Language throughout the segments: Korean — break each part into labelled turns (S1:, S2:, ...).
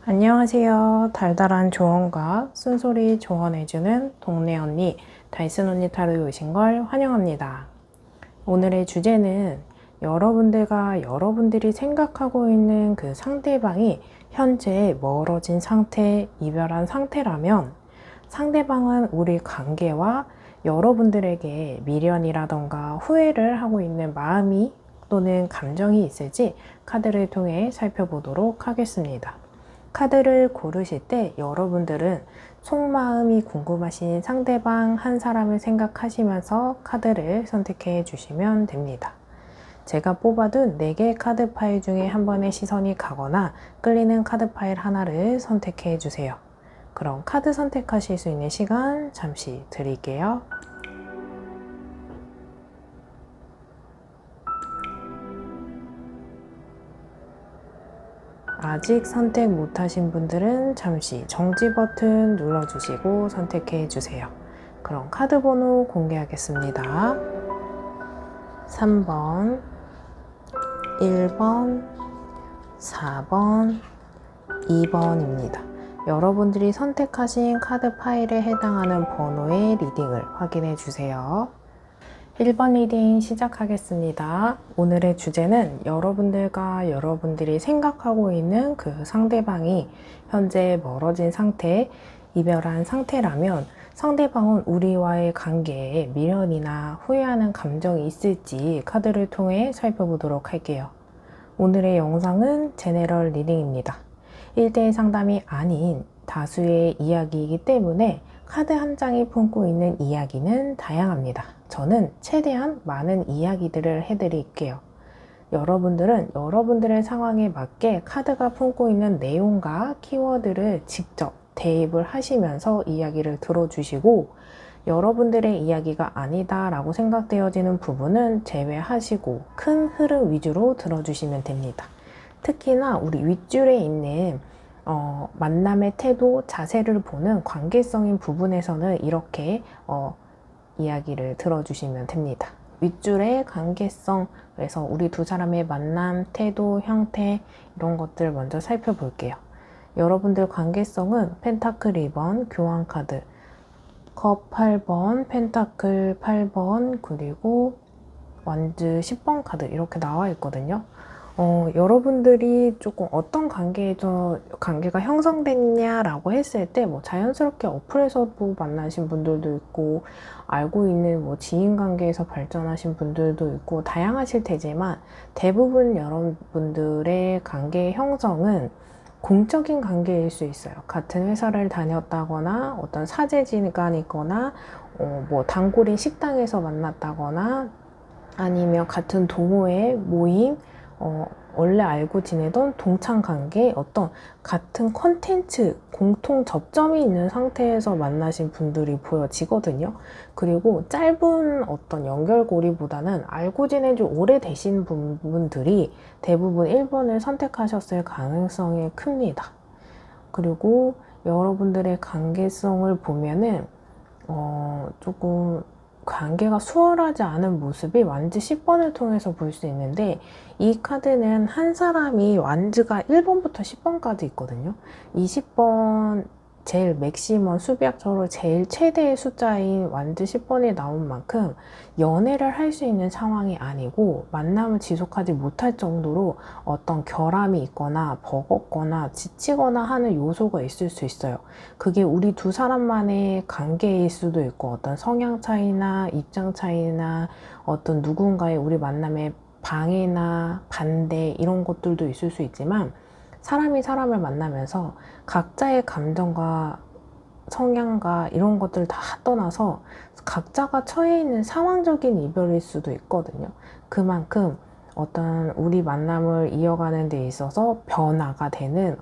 S1: 안녕하세요. 달달한 조언과 쓴소리 조언해주는 동네 언니, 달슨 언니 타로에 오신 걸 환영합니다. 오늘의 주제는 여러분들과 여러분들이 생각하고 있는 그 상대방이 현재 멀어진 상태, 이별한 상태라면 상대방은 우리 관계와 여러분들에게 미련이라던가 후회를 하고 있는 마음이 또는 감정이 있을지 카드를 통해 살펴보도록 하겠습니다. 카드를 고르실 때 여러분들은 속마음이 궁금하신 상대방 한 사람을 생각하시면서 카드를 선택해 주시면 됩니다. 제가 뽑아둔 4개의 카드 파일 중에 한 번의 시선이 가거나 끌리는 카드 파일 하나를 선택해 주세요. 그럼 카드 선택하실 수 있는 시간 잠시 드릴게요. 아직 선택 못하신 분들은 잠시 정지 버튼 눌러주시고 선택해 주세요. 그럼 카드 번호 공개하겠습니다. 3번, 1번, 4번, 2번입니다. 여러분들이 선택하신 카드 파일에 해당하는 번호의 리딩을 확인해 주세요. 1번 리딩 시작하겠습니다. 오늘의 주제는 여러분들과 여러분들이 생각하고 있는 그 상대방이 현재 멀어진 상태, 이별한 상태라면 상대방은 우리와의 관계에 미련이나 후회하는 감정이 있을지 카드를 통해 살펴보도록 할게요. 오늘의 영상은 제네럴 리딩입니다. 1대1 상담이 아닌 다수의 이야기이기 때문에 카드 한 장이 품고 있는 이야기는 다양합니다. 저는 최대한 많은 이야기들을 해드릴게요. 여러분들은 여러분들의 상황에 맞게 카드가 품고 있는 내용과 키워드를 직접 대입을 하시면서 이야기를 들어주시고 여러분들의 이야기가 아니다 라고 생각되어지는 부분은 제외하시고 큰 흐름 위주로 들어주시면 됩니다. 특히나 우리 윗줄에 있는 만남의 태도, 자세를 보는 관계성인 부분에서는 이렇게 이야기를 들어주시면 됩니다. 윗줄의 관계성, 그래서 우리 두 사람의 만남, 태도, 형태 이런 것들 먼저 살펴볼게요. 여러분들 관계성은 펜타클 2번, 교환 카드, 컵 8번, 펜타클 8번, 그리고 완즈 10번 카드 이렇게 나와 있거든요. 여러분들이 조금 어떤 관계가 형성됐냐라고 했을 때 뭐 자연스럽게 어플에서도 만나신 분들도 있고 알고 있는 뭐 지인 관계에서 발전하신 분들도 있고 다양하실 테지만 대부분 여러분들의 관계 형성은 공적인 관계일 수 있어요. 같은 회사를 다녔다거나 어떤 사제지간이거나 뭐 단골인 식당에서 만났다거나 아니면 같은 동호회 모임 원래 알고 지내던 동창관계 어떤 같은 컨텐츠 공통 접점이 있는 상태에서 만나신 분들이 보여지거든요. 그리고 짧은 어떤 연결고리보다는 알고 지낸 지 오래되신 분들이 대부분 1번을 선택하셨을 가능성이 큽니다. 그리고 여러분들의 관계성을 보면은 조금 관계가 수월하지 않은 모습이 완즈 10번을 통해서 볼 수 있는데 이 카드는 한 사람이 완즈가 1번부터 10번까지 있거든요. 이 10번 제일 맥시멈 수비약적으로 제일 최대의 숫자인 완즈 10번이 나온 만큼 연애를 할 수 있는 상황이 아니고 만남을 지속하지 못할 정도로 어떤 결함이 있거나 버겁거나 지치거나 하는 요소가 있을 수 있어요. 그게 우리 두 사람만의 관계일 수도 있고 어떤 성향 차이나 입장 차이나 어떤 누군가의 우리 만남의 방해나 반대 이런 것들도 있을 수 있지만 사람이 사람을 만나면서 각자의 감정과 성향과 이런 것들 다 떠나서 각자가 처해 있는 상황적인 이별일 수도 있거든요. 그만큼 어떤 우리 만남을 이어가는 데 있어서 변화가 되는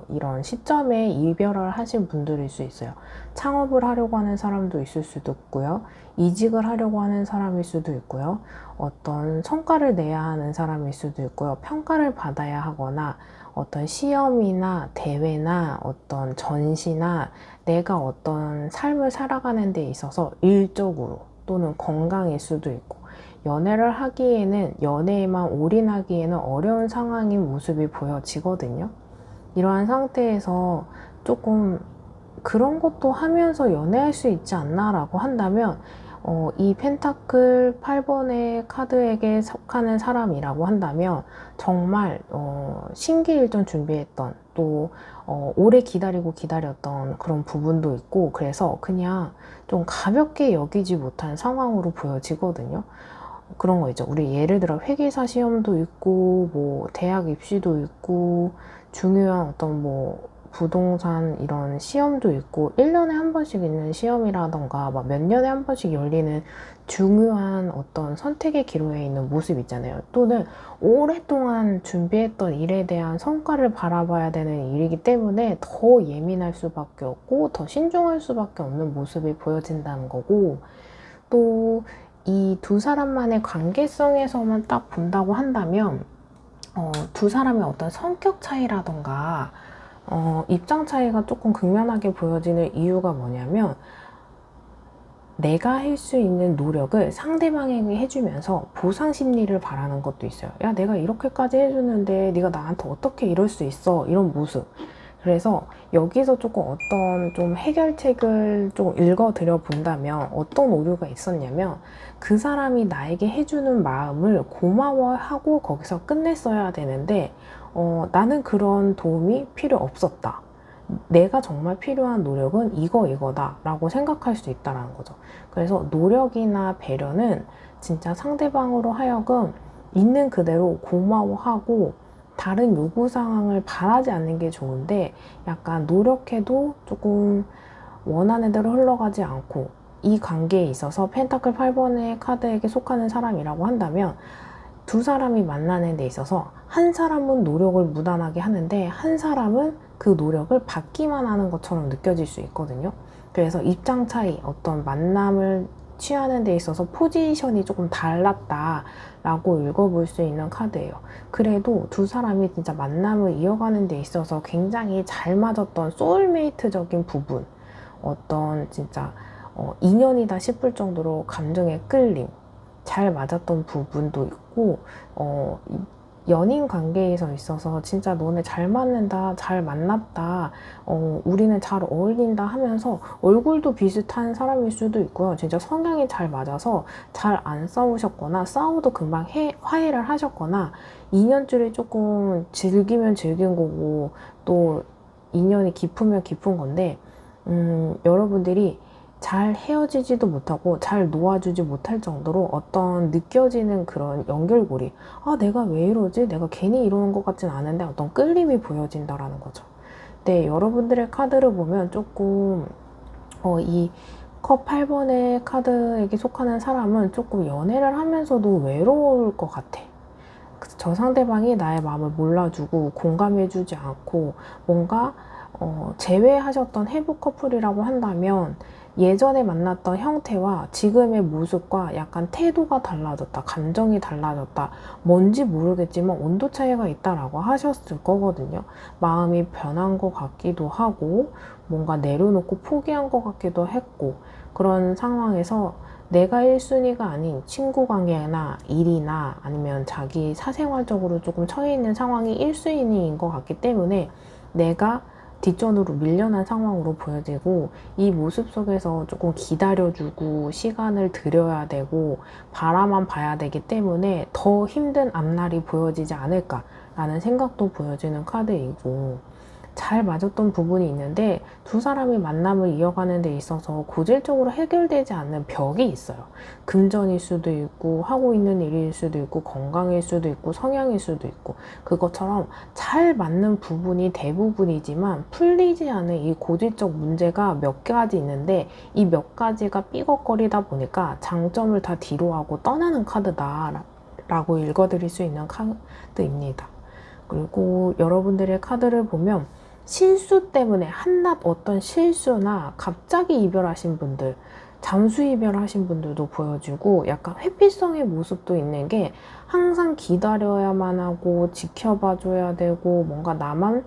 S1: 이런 시점에 이별을 하신 분들일 수 있어요. 창업을 하려고 하는 사람도 있을 수도 있고요. 이직을 하려고 하는 사람일 수도 있고요. 어떤 성과를 내야 하는 사람일 수도 있고요. 평가를 받아야 하거나 어떤 시험이나 대회나 어떤 전시나 내가 어떤 삶을 살아가는 데 있어서 일적으로 또는 건강일 수도 있고 연애를 하기에는 연애에만 올인하기에는 어려운 상황인 모습이 보여지거든요. 이러한 상태에서 조금 그런 것도 하면서 연애할 수 있지 않나 라고 한다면 이 펜타클 8번의 카드에게 속하는 사람이라고 한다면 정말 심기일전 준비했던 또 오래 기다렸던 그런 부분도 있고, 그래서 그냥 좀 가볍게 여기지 못한 상황으로 보여지거든요. 그런 거 있죠. 우리 예를 들어 회계사 시험도 있고 뭐 대학 입시도 있고 중요한 어떤 뭐 부동산 이런 시험도 있고 1년에 한 번씩 있는 시험이라던가 막 몇 년에 한 번씩 열리는 중요한 어떤 선택의 기로에 있는 모습 있잖아요. 또는 오랫동안 준비했던 일에 대한 성과를 바라봐야 되는 일이기 때문에 더 예민할 수밖에 없고 더 신중할 수밖에 없는 모습이 보여진다는 거고, 또 이 두 사람만의 관계성에서만 딱 본다고 한다면 두 사람의 어떤 성격 차이라던가 입장 차이가 조금 극명하게 보여지는 이유가 뭐냐면, 내가 할 수 있는 노력을 상대방에게 해주면서 보상 심리를 바라는 것도 있어요. 야, 내가 이렇게까지 해주는데 네가 나한테 어떻게 이럴 수 있어, 이런 모습. 그래서 여기서 조금 어떤 좀 해결책을 좀 읽어드려 본다면 어떤 오류가 있었냐면, 그 사람이 나에게 해주는 마음을 고마워하고 거기서 끝냈어야 되는데 나는 그런 도움이 필요 없었다. 내가 정말 필요한 노력은 이거다 라고 생각할 수 있다는 거죠. 그래서 노력이나 배려는 진짜 상대방으로 하여금 있는 그대로 고마워하고 다른 요구 상황을 바라지 않는 게 좋은데, 약간 노력해도 조금 원하는 대로 흘러가지 않고, 이 관계에 있어서 펜타클 8번의 카드에게 속하는 사람이라고 한다면 두 사람이 만나는 데 있어서 한 사람은 노력을 무단하게 하는데 한 사람은 그 노력을 받기만 하는 것처럼 느껴질 수 있거든요. 그래서 입장 차이, 어떤 만남을 취하는 데 있어서 포지션이 조금 달랐다라고 읽어볼 수 있는 카드예요. 그래도 두 사람이 진짜 만남을 이어가는 데 있어서 굉장히 잘 맞았던 소울메이트적인 부분, 어떤 진짜 인연이다 싶을 정도로 감정의 끌림, 잘 맞았던 부분도 있고, 연인 관계에서 있어서 진짜 너네 잘 맞는다, 잘 만났다, 우리는 잘 어울린다 하면서 얼굴도 비슷한 사람일 수도 있고요. 진짜 성향이 잘 맞아서 잘 안 싸우셨거나 싸워도 금방 화해를 하셨거나, 인연줄이 조금 즐기면 즐긴 거고 또 인연이 깊으면 깊은 건데, 여러분들이 잘 헤어지지도 못하고 잘 놓아주지 못할 정도로 어떤 느껴지는 그런 연결고리, 아, 내가 왜 이러지? 내가 괜히 이러는 것 같진 않은데 어떤 끌림이 보여진다라는 거죠. 네, 여러분들의 카드를 보면 조금 이 컵 8번의 카드에게 속하는 사람은 조금 연애를 하면서도 외로울 것 같아. 저 상대방이 나의 마음을 몰라주고 공감해주지 않고 뭔가 재회하셨던 해부 커플이라고 한다면 예전에 만났던 형태와 지금의 모습과 약간 태도가 달라졌다, 감정이 달라졌다, 뭔지 모르겠지만 온도 차이가 있다라고 하셨을 거거든요. 마음이 변한 것 같기도 하고 뭔가 내려놓고 포기한 것 같기도 했고, 그런 상황에서 내가 1순위가 아닌 친구 관계나 일이나 아니면 자기 사생활적으로 조금 처해 있는 상황이 1순위인 것 같기 때문에 내가 뒷전으로 밀려난 상황으로 보여지고, 이 모습 속에서 조금 기다려주고 시간을 들여야 되고 바라만 봐야 되기 때문에 더 힘든 앞날이 보여지지 않을까라는 생각도 보여지는 카드이고, 잘 맞았던 부분이 있는데 두 사람이 만남을 이어가는 데 있어서 고질적으로 해결되지 않는 벽이 있어요. 금전일 수도 있고 하고 있는 일일 수도 있고 건강일 수도 있고 성향일 수도 있고, 그것처럼 잘 맞는 부분이 대부분이지만 풀리지 않은 이 고질적 문제가 몇 가지 있는데, 이 몇 가지가 삐걱거리다 보니까 장점을 다 뒤로 하고 떠나는 카드다 라고 읽어드릴 수 있는 카드입니다. 그리고 여러분들의 카드를 보면 실수 때문에 한낱 어떤 실수나 갑자기 이별하신 분들, 잠수 이별하신 분들도 보여지고, 약간 회피성의 모습도 있는 게, 항상 기다려야만 하고 지켜봐줘야 되고 뭔가 나만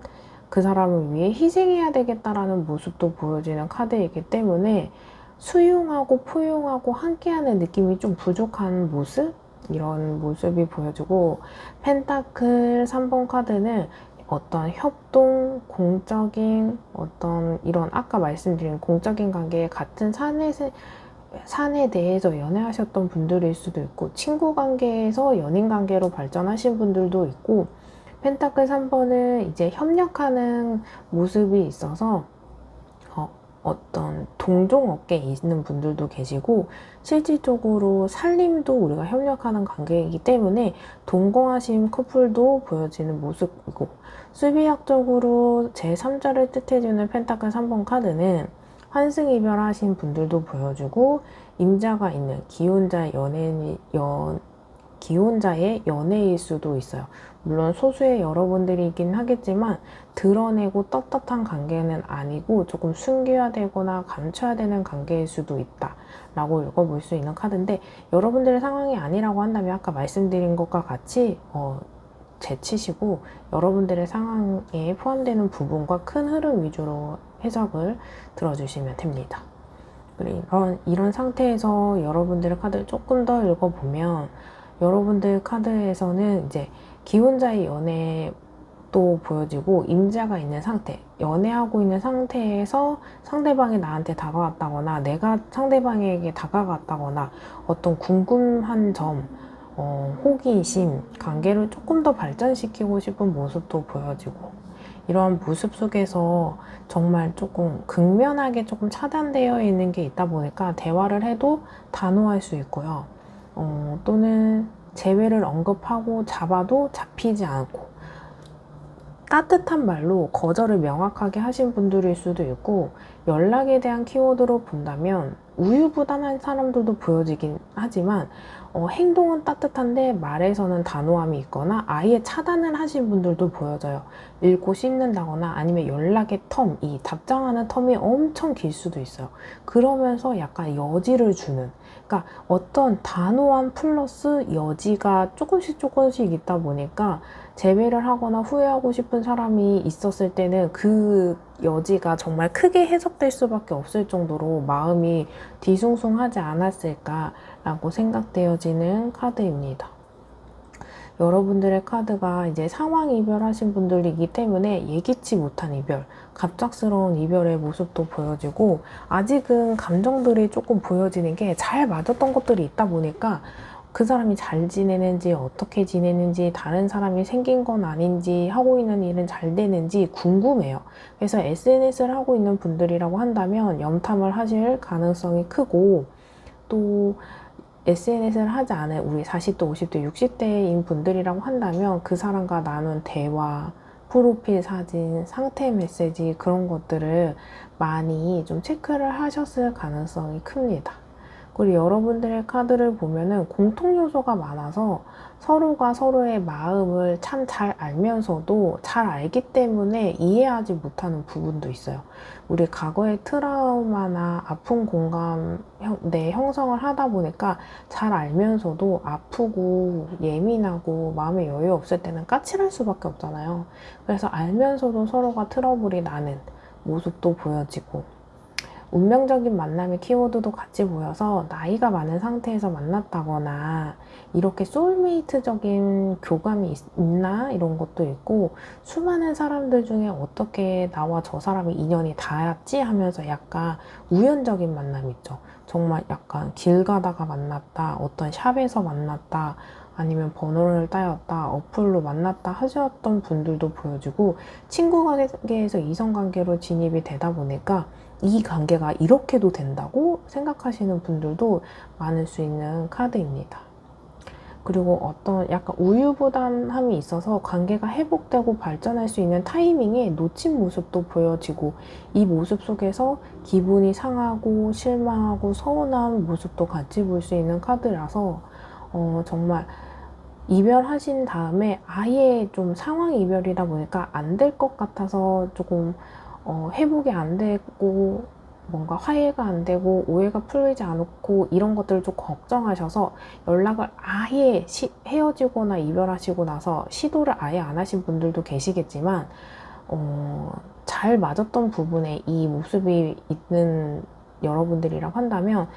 S1: 그 사람을 위해 희생해야 되겠다라는 모습도 보여지는 카드이기 때문에 수용하고 포용하고 함께하는 느낌이 좀 부족한 모습? 이런 모습이 보여지고, 펜타클 3번 카드는 어떤 협동, 공적인 어떤 이런 아까 말씀드린 공적인 관계에 같은 산에 대해서 연애하셨던 분들일 수도 있고 친구 관계에서 연인 관계로 발전하신 분들도 있고 펜타클 3번은 이제 협력하는 모습이 있어서 어떤 동종업계에 있는 분들도 계시고 실질적으로 살림도 우리가 협력하는 관계이기 때문에 동거하신 커플도 보여지는 모습이고 수비학적으로 제3자를 뜻해주는 펜타클 3번 카드는 환승이별하신 분들도 보여주고 임자가 있는 기혼자의 연애일 수도 있어요. 물론 소수의 여러분들이긴 하겠지만 드러내고 떳떳한 관계는 아니고 조금 숨겨야 되거나 감춰야 되는 관계일 수도 있다 라고 읽어볼 수 있는 카드인데 여러분들의 상황이 아니라고 한다면 아까 말씀드린 것과 같이 제치시고 여러분들의 상황에 포함되는 부분과 큰 흐름 위주로 해석을 들어주시면 됩니다. 그리고 이런 상태에서 여러분들의 카드를 조금 더 읽어보면 여러분들 카드에서는 이제 기혼자의 연애도 보여지고 임자가 있는 상태, 연애하고 있는 상태에서 상대방이 나한테 다가왔다거나 내가 상대방에게 다가갔다거나 어떤 궁금한 점, 호기심, 관계를 조금 더 발전시키고 싶은 모습도 보여지고 이러한 모습 속에서 정말 조금 극면하게 조금 차단되어 있는 게 있다 보니까 대화를 해도 단호할 수 있고요. 또는 재회를 언급하고 잡아도 잡히지 않고 따뜻한 말로 거절을 명확하게 하신 분들일 수도 있고 연락에 대한 키워드로 본다면 우유부단한 사람들도 보여지긴 하지만 행동은 따뜻한데 말에서는 단호함이 있거나 아예 차단을 하신 분들도 보여져요. 읽고 씹는다거나 아니면 연락의 텀, 이 답장하는 텀이 엄청 길 수도 있어요. 그러면서 약간 여지를 주는, 그러니까 어떤 단호함 플러스 여지가 조금씩 있다 보니까 재회를 하거나 후회하고 싶은 사람이 있었을 때는 그 여지가 정말 크게 해석될 수밖에 없을 정도로 마음이 뒤숭숭하지 않았을까라고 생각되어지는 카드입니다. 여러분들의 카드가 이제 상황 이별하신 분들이기 때문에 예기치 못한 이별, 갑작스러운 이별의 모습도 보여지고 아직은 감정들이 조금 보여지는 게 잘 맞았던 것들이 있다 보니까 그 사람이 잘 지내는지 어떻게 지내는지 다른 사람이 생긴 건 아닌지 하고 있는 일은 잘 되는지 궁금해요. 그래서 SNS를 하고 있는 분들이라고 한다면 염탐을 하실 가능성이 크고 또 SNS를 하지 않은 우리 40대, 50대, 60대인 분들이라고 한다면 그 사람과 나눈 대화, 프로필 사진, 상태 메시지 그런 것들을 많이 좀 체크를 하셨을 가능성이 큽니다. 그리고 여러분들의 카드를 보면은 공통 요소가 많아서 서로가 서로의 마음을 참 잘 알면서도 잘 알기 때문에 이해하지 못하는 부분도 있어요. 우리 과거의 트라우마나 아픈 공감 형성을 하다 보니까 잘 알면서도 아프고 예민하고 마음에 여유 없을 때는 까칠할 수밖에 없잖아요. 그래서 알면서도 서로가 트러블이 나는 모습도 보여지고 운명적인 만남의 키워드도 같이 보여서 나이가 많은 상태에서 만났다거나 이렇게 소울메이트적인 교감이 있나 이런 것도 있고 수많은 사람들 중에 어떻게 나와 저 사람이 인연이 닿았지 하면서 약간 우연적인 만남 있죠. 정말 약간 길 가다가 만났다, 어떤 샵에서 만났다, 아니면 번호를 따였다, 어플로 만났다 하셨던 분들도 보여지고 친구 관계에서 이성 관계로 진입이 되다 보니까 이 관계가 이렇게도 된다고 생각하시는 분들도 많을 수 있는 카드입니다. 그리고 어떤 약간 우유부단함이 있어서 관계가 회복되고 발전할 수 있는 타이밍에 놓친 모습도 보여지고 이 모습 속에서 기분이 상하고 실망하고 서운한 모습도 같이 볼 수 있는 카드라서 정말 이별하신 다음에 아예 좀 상황 이별이다 보니까 안 될 것 같아서 조금 회복이 안 되고 뭔가 화해가 안 되고 오해가 풀리지 않고 이런 것들을 좀 걱정하셔서 연락을 아예 헤어지거나 이별하시고 나서 시도를 아예 안 하신 분들도 계시겠지만 잘 맞았던 부분에 이 모습이 있는 여러분들이라고 한다면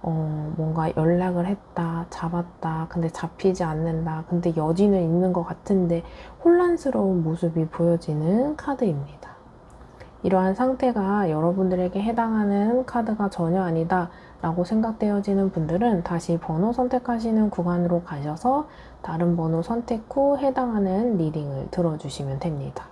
S1: 뭔가 연락을 했다, 잡았다, 근데 잡히지 않는다, 근데 여지는 있는 것 같은데 혼란스러운 모습이 보여지는 카드입니다. 이러한 상태가 여러분들에게 해당하는 카드가 전혀 아니다 라고 생각되어지는 분들은 다시 번호 선택하시는 구간으로 가셔서 다른 번호 선택 후 해당하는 리딩을 들어주시면 됩니다.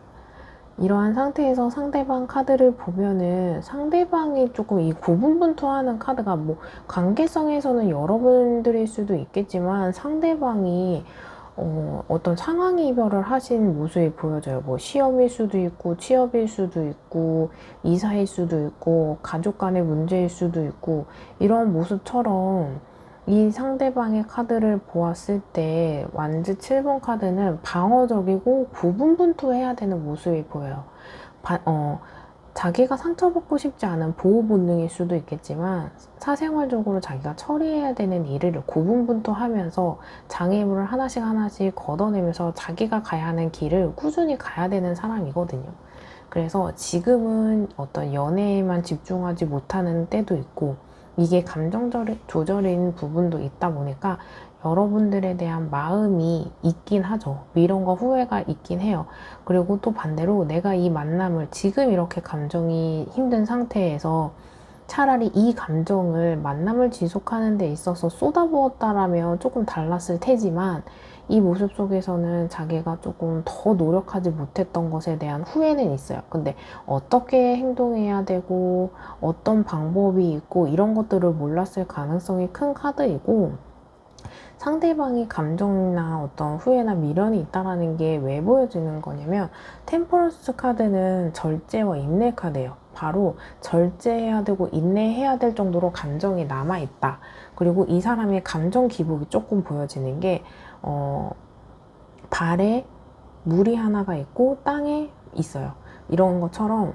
S1: 이러한 상태에서 상대방 카드를 보면은 상대방이 조금 이 고분분투하는 카드가 뭐 관계성에서는 여러분들일 수도 있겠지만 상대방이 어떤 상황 이별을 하신 모습이 보여져요. 뭐 시험일 수도 있고 취업일 수도 있고 이사일 수도 있고 가족 간의 문제일 수도 있고 이런 모습처럼 이 상대방의 카드를 보았을 때 완즈 7번 카드는 방어적이고 고분분투해야 되는 모습이 보여요. 자기가 상처받고 싶지 않은 보호 본능일 수도 있겠지만 사생활적으로 자기가 처리해야 되는 일을 고분분투하면서 장애물을 하나씩 하나씩 걷어내면서 자기가 가야 하는 길을 꾸준히 가야 되는 사람이거든요. 그래서 지금은 어떤 연애에만 집중하지 못하는 때도 있고 이게 감정 조절인 부분도 있다 보니까 여러분들에 대한 마음이 있긴 하죠. 미련과 후회가 있긴 해요. 그리고 또 반대로 내가 이 만남을 지금 이렇게 감정이 힘든 상태에서 차라리 이 감정을 만남을 지속하는 데 있어서 쏟아부었다라면 조금 달랐을 테지만 이 모습 속에서는 자기가 조금 더 노력하지 못했던 것에 대한 후회는 있어요. 근데 어떻게 행동해야 되고 어떤 방법이 있고 이런 것들을 몰랐을 가능성이 큰 카드이고 상대방이 감정이나 어떤 후회나 미련이 있다는 게 왜 보여지는 거냐면 템퍼런스 카드는 절제와 인내 카드예요. 바로 절제해야 되고 인내해야 될 정도로 감정이 남아있다. 그리고 이 사람의 감정 기복이 조금 보여지는 게 발에 물이 하나가 있고 땅에 있어요. 이런 것처럼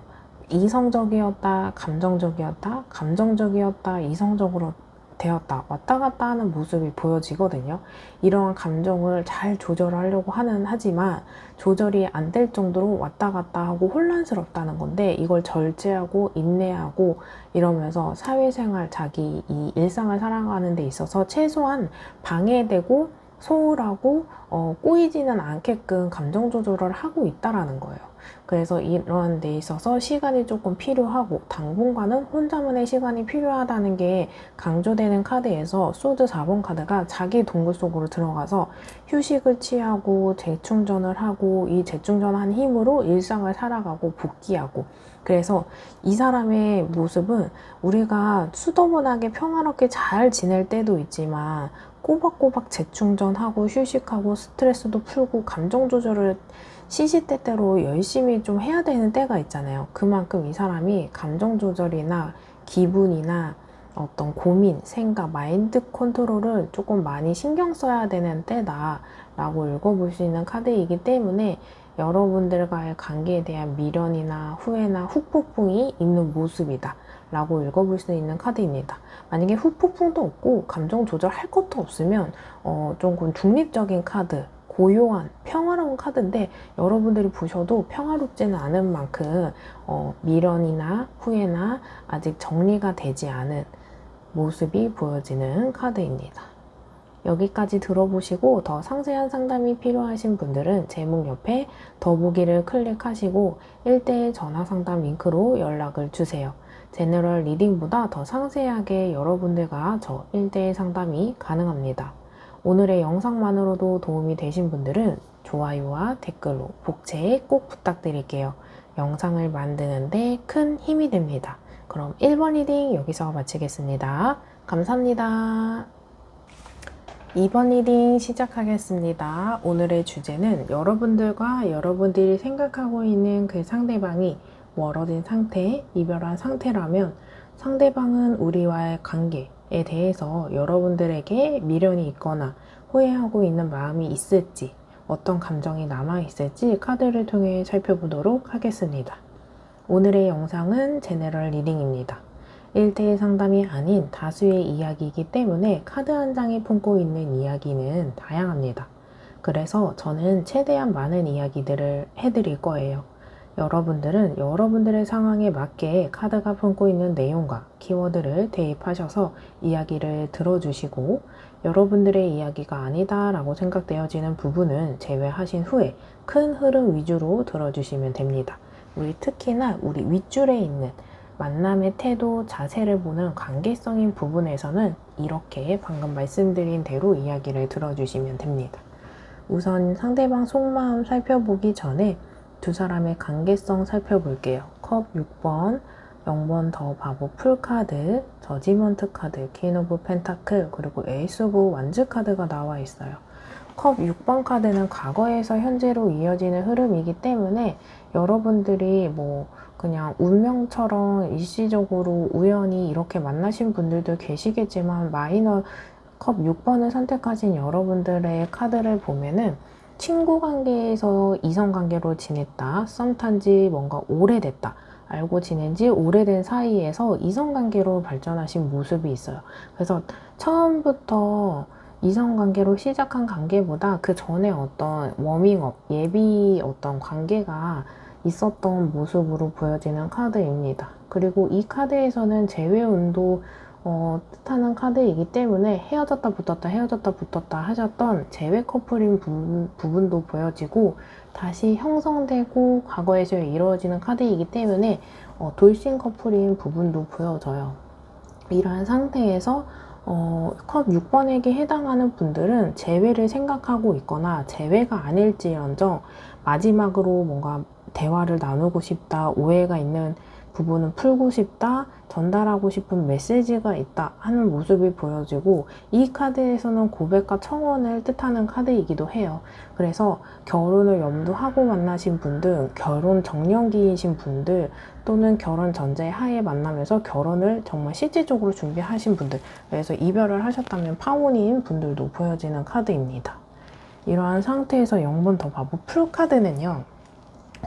S1: 이성적이었다, 감정적이었다, 감정적이었다, 이성적으로 되었다, 왔다 갔다 하는 모습이 보여지거든요. 이러한 감정을 잘 조절하려고 하지만 조절이 안 될 정도로 왔다 갔다 하고 혼란스럽다는 건데 이걸 절제하고 인내하고 이러면서 사회생활, 자기 이 일상을 살아가는 데 있어서 최소한 방해되고 소홀하고 꼬이지는 않게끔 감정 조절을 하고 있다라는 거예요. 그래서 이런 데 있어서 시간이 조금 필요하고 당분간은 혼자만의 시간이 필요하다는 게 강조되는 카드에서 소드 4번 카드가 자기 동굴 속으로 들어가서 휴식을 취하고 재충전을 하고 이 재충전한 힘으로 일상을 살아가고 복귀하고 그래서 이 사람의 모습은 우리가 수더분하게 평화롭게 잘 지낼 때도 있지만 꼬박꼬박 재충전하고 휴식하고 스트레스도 풀고 감정 조절을 시시때때로 열심히 좀 해야 되는 때가 있잖아요. 그만큼 이 사람이 감정 조절이나 기분이나 어떤 고민, 생각, 마인드 컨트롤을 조금 많이 신경 써야 되는 때다 라고 읽어볼 수 있는 카드이기 때문에 여러분들과의 관계에 대한 미련이나 후회나 후폭풍이 있는 모습이다 라고 읽어볼 수 있는 카드입니다. 만약에 후폭풍도 없고 감정 조절할 것도 없으면 조금 중립적인 카드, 고요한 평화로운 카드인데 여러분들이 보셔도 평화롭지는 않은 만큼 미련이나 후회나 아직 정리가 되지 않은 모습이 보여지는 카드입니다. 여기까지 들어보시고 더 상세한 상담이 필요하신 분들은 제목 옆에 더보기를 클릭하시고 1대1 전화 상담 링크로 연락을 주세요. 제너럴 리딩보다 더 상세하게 여러분들과 저 1대1 상담이 가능합니다. 오늘의 영상만으로도 도움이 되신 분들은 좋아요와 댓글로 복채 꼭 부탁드릴게요. 영상을 만드는데 큰 힘이 됩니다. 그럼 1번 리딩 여기서 마치겠습니다. 감사합니다. 2번 리딩 시작하겠습니다. 오늘의 주제는 여러분들과 여러분들이 생각하고 있는 그 상대방이 멀어진 상태, 이별한 상태라면 상대방은 우리와의 관계에 대해서 여러분들에게 미련이 있거나 후회하고 있는 마음이 있을지 어떤 감정이 남아있을지 카드를 통해 살펴보도록 하겠습니다. 오늘의 영상은 제너럴 리딩입니다. 1대1 상담이 아닌 다수의 이야기이기 때문에 카드 한 장이 품고 있는 이야기는 다양합니다. 그래서 저는 최대한 많은 이야기들을 해드릴 거예요. 여러분들은 여러분들의 상황에 맞게 카드가 품고 있는 내용과 키워드를 대입하셔서 이야기를 들어주시고, 여러분들의 이야기가 아니다 라고 생각되어지는 부분은 제외하신 후에 큰 흐름 위주로 들어주시면 됩니다. 특히나 우리 윗줄에 있는 만남의 태도, 자세를 보는 관계성인 부분에서는 이렇게 방금 말씀드린 대로 이야기를 들어주시면 됩니다. 우선 상대방 속마음 살펴보기 전에 두 사람의 관계성 살펴볼게요. 컵 6번, 0번 더 바보 풀카드, 저지먼트 카드, 퀸 오브 펜타클, 그리고 에이스 오브 완즈 카드가 나와 있어요. 컵 6번 카드는 과거에서 현재로 이어지는 흐름이기 때문에 여러분들이 그냥 운명처럼 일시적으로 우연히 이렇게 만나신 분들도 계시겠지만, 마이너 컵 6번을 선택하신 여러분들의 카드를 보면은 친구 관계에서 이성 관계로 지냈다, 썸 탄지 뭔가 오래됐다, 알고 지낸 지 오래된 사이에서 이성 관계로 발전하신 모습이 있어요. 그래서 처음부터 이성 관계로 시작한 관계보다 그 전에 어떤 워밍업, 예비 어떤 관계가 있었던 모습으로 보여지는 카드입니다. 그리고 이 카드에서는 재회운도 뜻하는 카드이기 때문에 헤어졌다 붙었다 헤어졌다 붙었다 하셨던 재회 커플인 부분도 보여지고, 다시 형성되고 과거에서 이루어지는 카드이기 때문에 돌싱 커플인 부분도 보여져요. 이러한 상태에서 컵 6번에게 해당하는 분들은 재회를 생각하고 있거나 재회가 아닐지언정 마지막으로 뭔가 대화를 나누고 싶다, 오해가 있는 부분은 풀고 싶다, 전달하고 싶은 메시지가 있다 하는 모습이 보여지고, 이 카드에서는 고백과 청혼을 뜻하는 카드이기도 해요. 그래서 결혼을 염두하고 만나신 분들, 결혼 정년기이신 분들, 또는 결혼 전제 하에 만나면서 결혼을 정말 실질적으로 준비하신 분들, 그래서 이별을 하셨다면 파혼인 분들도 보여지는 카드입니다. 이러한 상태에서 0번 더 바보 풀카드는요,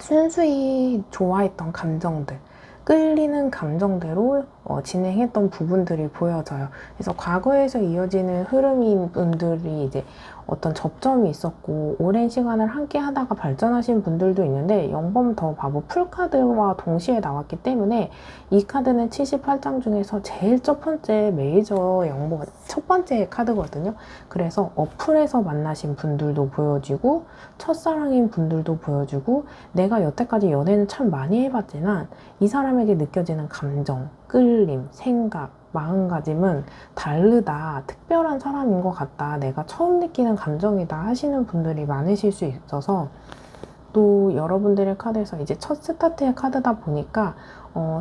S1: 순수히 좋아했던 감정들, 끌리는 감정대로 진행했던 부분들이 보여져요. 그래서 과거에서 이어지는 흐름인 분들이 이제 어떤 접점이 있었고 오랜 시간을 함께 하다가 발전하신 분들도 있는데, 0번 더 바보 풀카드와 동시에 나왔기 때문에 이 카드는 78장 중에서 제일 첫 번째 메이저 0번 첫 번째 카드거든요. 그래서 어플에서 만나신 분들도 보여지고 첫사랑인 분들도 보여주고, 내가 여태까지 연애는 참 많이 해봤지만 이 사람에게 느껴지는 감정, 끌림, 생각, 마음가짐은 다르다, 특별한 사람인 것 같다, 내가 처음 느끼는 감정이다 하시는 분들이 많으실 수 있어서, 또 여러분들의 카드에서 이제 첫 스타트의 카드다 보니까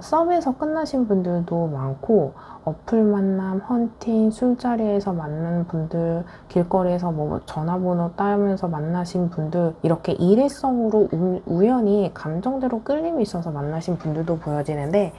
S1: 썸에서 끝나신 분들도 많고, 어플 만남, 헌팅, 술자리에서 만난 분들, 길거리에서 전화번호 따면서 만나신 분들, 이렇게 일회성으로 우연히 감정대로 끌림이 있어서 만나신 분들도 보여지는데,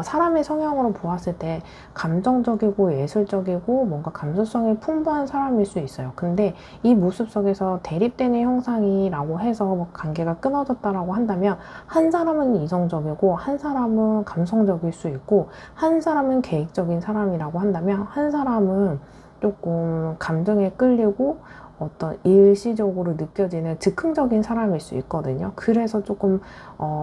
S1: 사람의 성향으로 보았을 때 감정적이고 예술적이고 뭔가 감수성이 풍부한 사람일 수 있어요. 근데 이 모습 속에서 대립되는 형상이라고 해서 관계가 끊어졌다라고 한다면, 한 사람은 이성적이고 한 사람은 감성적일 수 있고, 한 사람은 계획적인 사람이라고 한다면 한 사람은 조금 감정에 끌리고 어떤 일시적으로 느껴지는 즉흥적인 사람일 수 있거든요. 그래서 조금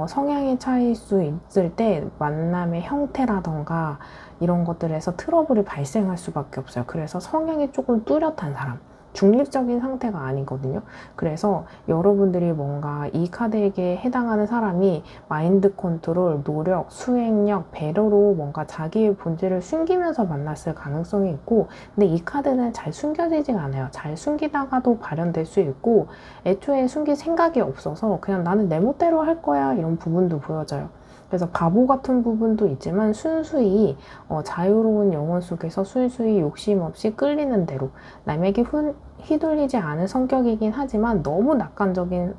S1: 성향의 차이일 수 있을 때 만남의 형태라던가 이런 것들에서 트러블이 발생할 수밖에 없어요. 그래서 성향이 조금 뚜렷한 사람, 중립적인 상태가 아니거든요. 그래서 여러분들이 뭔가 이 카드에게 해당하는 사람이 마인드 컨트롤, 노력, 수행력, 배려로 뭔가 자기의 본질을 숨기면서 만났을 가능성이 있고, 근데 이 카드는 잘 숨겨지지 않아요. 잘 숨기다가도 발현될 수 있고, 애초에 숨길 생각이 없어서 그냥 나는 내 멋대로 할 거야 이런 부분도 보여져요. 그래서 바보 같은 부분도 있지만 순수히 자유로운 영혼 속에서 순수히 욕심 없이 끌리는 대로 남에게 휘둘리지 않은 성격이긴 하지만, 너무 낙관적인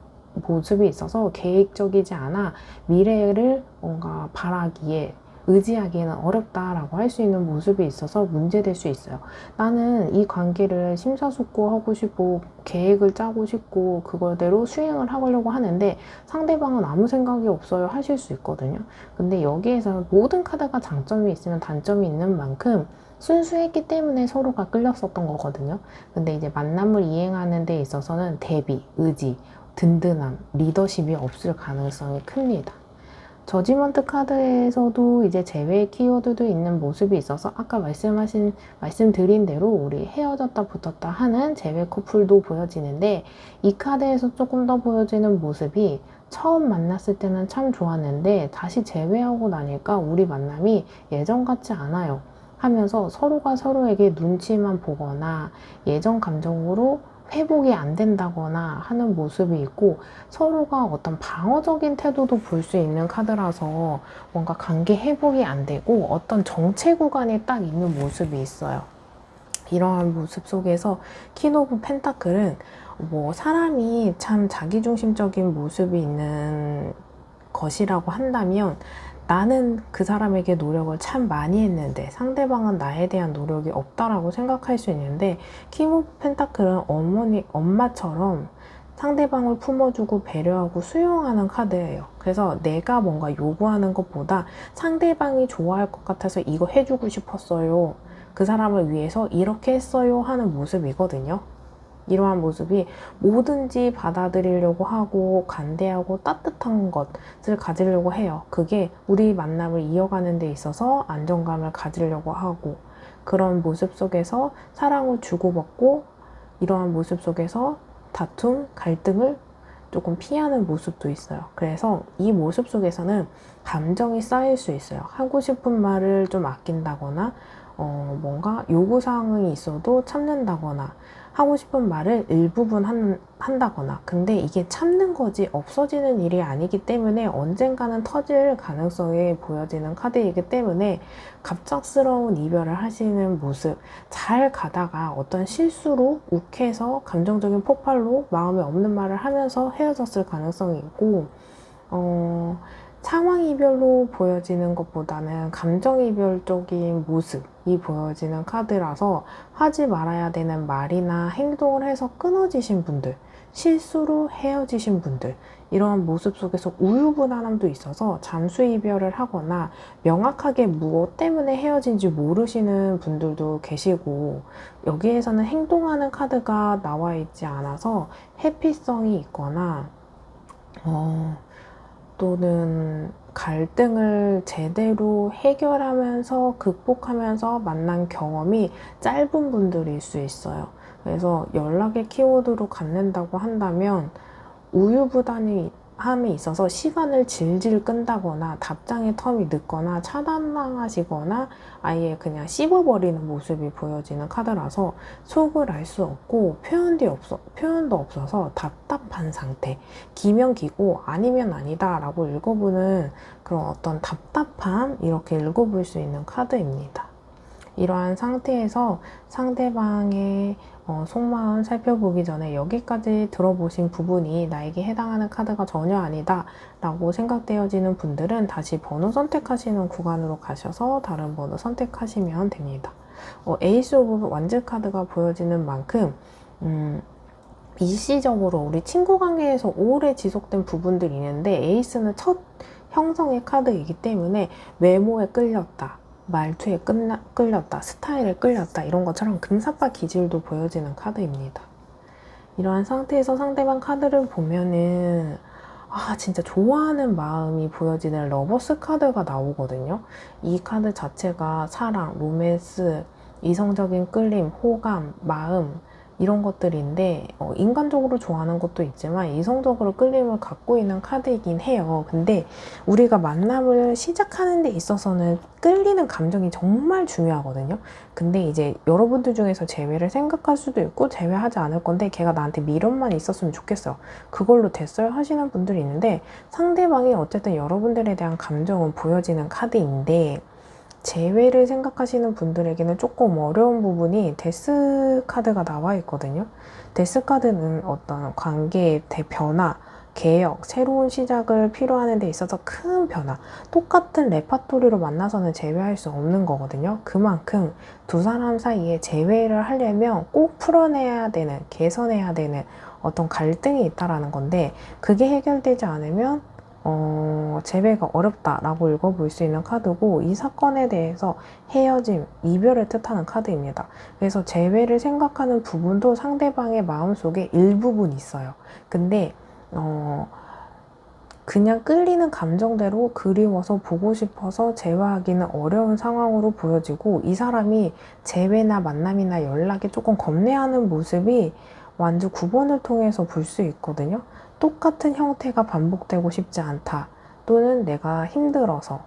S1: 모습이 있어서 계획적이지 않아 미래를 뭔가 바라기에, 의지하기에는 어렵다라고 할 수 있는 모습이 있어서 문제될 수 있어요. 나는 이 관계를 심사숙고하고 싶고 계획을 짜고 싶고 그거대로 수행을 하려고 하는데 상대방은 아무 생각이 없어요 하실 수 있거든요. 근데 여기에서 모든 카드가 장점이 있으면 단점이 있는 만큼 순수했기 때문에 서로가 끌렸었던 거거든요. 근데 이제 만남을 이행하는 데 있어서는 대비, 의지, 든든함, 리더십이 없을 가능성이 큽니다. 저지먼트 카드에서도 이제 제외 키워드도 있는 모습이 있어서 아까 말씀드린 대로 우리 헤어졌다 붙었다 하는 제외 커플도 보여지는데, 이 카드에서 조금 더 보여지는 모습이 처음 만났을 때는 참 좋았는데 다시 제외하고 나니까 우리 만남이 예전 같지 않아요 하면서 서로가 서로에게 눈치만 보거나 예전 감정으로 회복이 안 된다거나 하는 모습이 있고, 서로가 어떤 방어적인 태도도 볼 수 있는 카드라서 뭔가 관계 회복이 안 되고 어떤 정체 구간이 딱 있는 모습이 있어요. 이러한 모습 속에서 퀸 오브 펜타클은 뭐 사람이 참 자기중심적인 모습이 있는 것이라고 한다면, 나는 그 사람에게 노력을 참 많이 했는데 상대방은 나에 대한 노력이 없다라고 생각할 수 있는데, 퀸 오브 펜타클은 엄마처럼 상대방을 품어주고 배려하고 수용하는 카드예요. 그래서 내가 뭔가 요구하는 것보다 상대방이 좋아할 것 같아서 이거 해주고 싶었어요, 그 사람을 위해서 이렇게 했어요 하는 모습이거든요. 이러한 모습이 뭐든지 받아들이려고 하고 관대하고 따뜻한 것을 가지려고 해요. 그게 우리 만남을 이어가는 데 있어서 안정감을 가지려고 하고, 그런 모습 속에서 사랑을 주고받고, 이러한 모습 속에서 다툼, 갈등을 조금 피하는 모습도 있어요. 그래서 이 모습 속에서는 감정이 쌓일 수 있어요. 하고 싶은 말을 좀 아낀다거나, 뭔가 요구사항이 있어도 참는다거나, 하고 싶은 말을 일부분 한다거나. 근데 이게 참는 거지 없어지는 일이 아니기 때문에 언젠가는 터질 가능성이 보여지는 카드이기 때문에, 갑작스러운 이별을 하시는 모습, 잘 가다가 어떤 실수로 욱해서 감정적인 폭발로 마음에 없는 말을 하면서 헤어졌을 가능성이 있고, 상황 이별로 보여지는 것보다는 감정 이별적인 모습이 보여지는 카드라서 하지 말아야 되는 말이나 행동을 해서 끊어지신 분들, 실수로 헤어지신 분들, 이러한 모습 속에서 우유부단함도 있어서 잠수 이별을 하거나 명확하게 무엇 때문에 헤어진지 모르시는 분들도 계시고, 여기에서는 행동하는 카드가 나와 있지 않아서 회피성이 있거나 또는 갈등을 제대로 해결하면서 극복하면서 만난 경험이 짧은 분들일 수 있어요. 그래서 연락의 키워드로 갖는다고 한다면, 우유부단함이 있어서 시간을 질질 끈다거나 답장의 텀이 늦거나 차단당하시거나 아예 그냥 씹어버리는 모습이 보여지는 카드라서 속을 알 수 없고 표현도 없어서 답답한 상태, 기면 기고 아니면 아니다 라고 읽어보는 그런 어떤 답답함, 이렇게 읽어볼 수 있는 카드입니다. 이러한 상태에서 상대방의 속마음 살펴보기 전에 여기까지 들어보신 부분이 나에게 해당하는 카드가 전혀 아니다 라고 생각되어지는 분들은 다시 번호 선택하시는 구간으로 가셔서 다른 번호 선택하시면 됩니다. 에이스 오브 완즈 카드가 보여지는 만큼 일시적으로 우리 친구 관계에서 오래 지속된 부분들이 있는데, 에이스는 첫 형성의 카드이기 때문에 외모에 끌렸다, 말투에 끌렸다, 스타일에 끌렸다, 이런 것처럼 금사빠 기질도 보여지는 카드입니다. 이러한 상태에서 상대방 카드를 보면은 진짜 좋아하는 마음이 보여지는 러버스 카드가 나오거든요. 이 카드 자체가 사랑, 로맨스, 이성적인 끌림, 호감, 마음, 이런 것들인데 인간적으로 좋아하는 것도 있지만 이성적으로 끌림을 갖고 있는 카드이긴 해요. 근데 우리가 만남을 시작하는 데 있어서는 끌리는 감정이 정말 중요하거든요. 근데 이제 여러분들 중에서 제외를 생각할 수도 있고 제외하지 않을 건데, 걔가 나한테 미련만 있었으면 좋겠어요, 그걸로 됐어요 하시는 분들이 있는데, 상대방이 어쨌든 여러분들에 대한 감정은 보여지는 카드인데, 재회를 생각하시는 분들에게는 조금 어려운 부분이 데스 카드가 나와 있거든요. 데스 카드는 어떤 관계의 대변화, 개혁, 새로운 시작을 필요하는 데 있어서 큰 변화, 똑같은 레파토리로 만나서는 재회할 수 없는 거거든요. 그만큼 두 사람 사이에 재회를 하려면 꼭 풀어내야 되는, 개선해야 되는 어떤 갈등이 있다라는 건데, 그게 해결되지 않으면 재배가 어렵다라고 읽어볼 수 있는 카드고, 이 사건에 대해서 헤어짐, 이별을 뜻하는 카드입니다. 그래서 재회를 생각하는 부분도 상대방의 마음속에 일부분 있어요. 근데 그냥 끌리는 감정대로 그리워서 보고 싶어서 재회하기는 어려운 상황으로 보여지고, 이 사람이 재회나 만남이나 연락에 조금 겁내하는 모습이 완주 9번을 통해서 볼 수 있거든요. 똑같은 형태가 반복되고 싶지 않다. 또는 내가 힘들어서,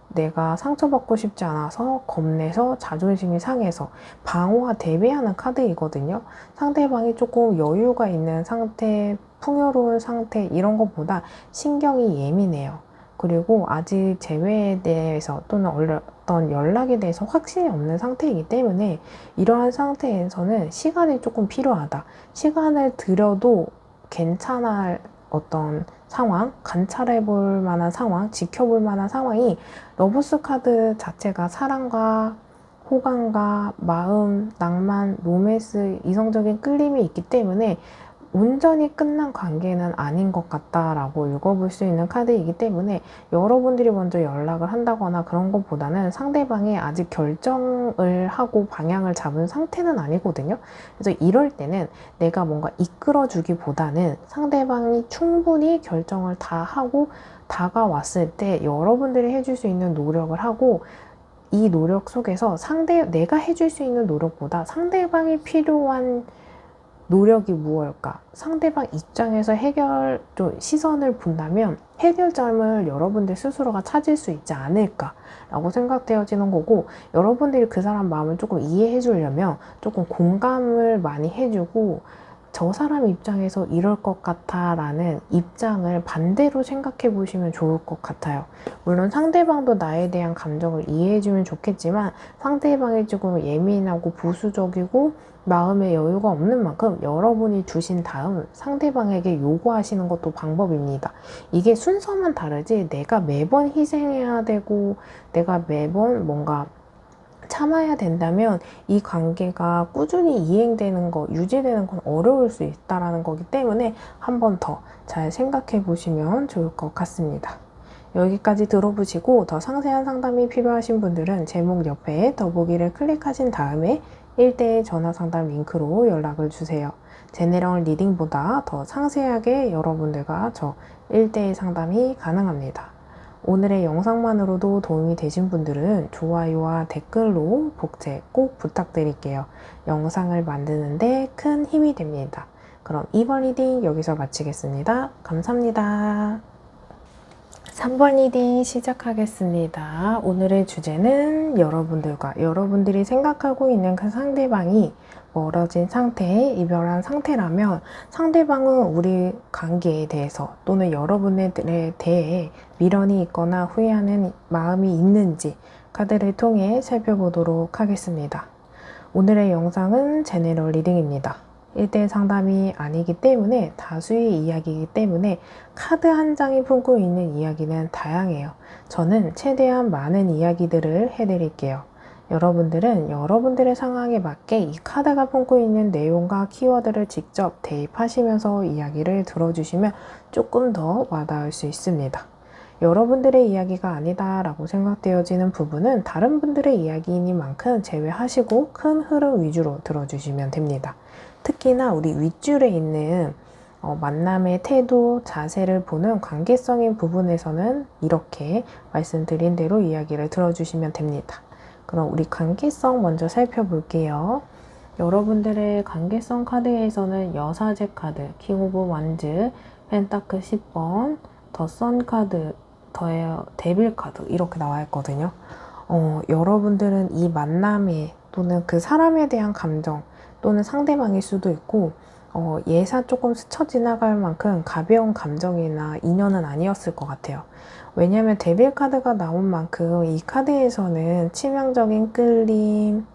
S1: 내가 상처받고 싶지 않아서, 겁내서, 자존심이 상해서 방어와 대비하는 카드이거든요. 상대방이 조금 여유가 있는 상태, 풍요로운 상태 이런 것보다 신경이 예민해요. 그리고 아직 재회에 대해서 또는 어떤 연락에 대해서 확신이 없는 상태이기 때문에 이러한 상태에서는 시간이 조금 필요하다. 시간을 들여도 괜찮을 어떤 상황, 관찰해 볼 만한 상황, 지켜볼 만한 상황이, 러브스 카드 자체가 사랑과 호감과 마음, 낭만, 로맨스, 이성적인 끌림이 있기 때문에 온전히 끝난 관계는 아닌 것 같다라고 읽어볼 수 있는 카드이기 때문에, 여러분들이 먼저 연락을 한다거나 그런 것보다는 상대방이 아직 결정을 하고 방향을 잡은 상태는 아니거든요. 그래서 이럴 때는 내가 뭔가 이끌어주기보다는 상대방이 충분히 결정을 다 하고 다가왔을 때 여러분들이 해줄 수 있는 노력을 하고, 이 노력 속에서 내가 해줄 수 있는 노력보다 상대방이 필요한 노력이 무엇일까? 상대방 입장에서 좀 시선을 본다면 해결점을 여러분들 스스로가 찾을 수 있지 않을까라고 생각되어지는 거고, 여러분들이 그 사람 마음을 조금 이해해 주려면 조금 공감을 많이 해주고, 저 사람 입장에서 이럴 것 같아 라는 입장을 반대로 생각해 보시면 좋을 것 같아요. 물론 상대방도 나에 대한 감정을 이해해 주면 좋겠지만, 상대방이 조금 예민하고 보수적이고 마음의 여유가 없는 만큼 여러분이 주신 다음 상대방에게 요구하시는 것도 방법입니다. 이게 순서만 다르지 내가 매번 희생해야 되고 내가 매번 뭔가 참아야 된다면 이 관계가 꾸준히 이행되는 거, 유지되는 건 어려울 수 있다는 거기 때문에 한 번 더 잘 생각해 보시면 좋을 것 같습니다. 여기까지 들어보시고 더 상세한 상담이 필요하신 분들은 제목 옆에 더보기를 클릭하신 다음에 1대1 전화 상담 링크로 연락을 주세요. 제네럴 리딩보다 더 상세하게 여러분들과 저 1대1 상담이 가능합니다. 오늘의 영상만으로도 도움이 되신 분들은 좋아요와 댓글로 복제 꼭 부탁드릴게요. 영상을 만드는데 큰 힘이 됩니다. 그럼 2번 리딩 여기서 마치겠습니다. 감사합니다. 3번 리딩 시작하겠습니다. 오늘의 주제는 여러분들이 생각하고 있는 그 상대방이 멀어진 상태, 이별한 상태라면 상대방은 우리 관계에 대해서 또는 여러분들에 대해 미련이 있거나 후회하는 마음이 있는지 카드를 통해 살펴보도록 하겠습니다. 오늘의 영상은 제네럴 리딩입니다. 1대1 상담이 아니기 때문에 다수의 이야기이기 때문에 카드 한 장이 품고 있는 이야기는 다양해요. 저는 최대한 많은 이야기들을 해드릴게요. 여러분들은 여러분들의 상황에 맞게 이 카드가 품고 있는 내용과 키워드를 직접 대입하시면서 이야기를 들어주시면 조금 더 와닿을 수 있습니다. 여러분들의 이야기가 아니다라고 생각되어지는 부분은 다른 분들의 이야기이니만큼 제외하시고 큰 흐름 위주로 들어주시면 됩니다. 특히나 우리 윗줄에 있는 만남의 태도, 자세를 보는 관계성인 부분에서는 이렇게 말씀드린 대로 이야기를 들어주시면 됩니다. 그럼 우리 관계성 먼저 살펴볼게요. 여러분들의 관계성 카드에서는 여사제 카드, 킹 오브 완즈, 펜타클 10번, 더 선 카드, 데빌 카드 이렇게 나와 있거든요. 여러분들은 이 만남에 또는 그 사람에 대한 감정 또는 상대방일 수도 있고 예사 조금 스쳐 지나갈 만큼 가벼운 감정이나 인연은 아니었을 것 같아요. 왜냐하면 데빌 카드가 나온 만큼 이 카드에서는 치명적인 끌림,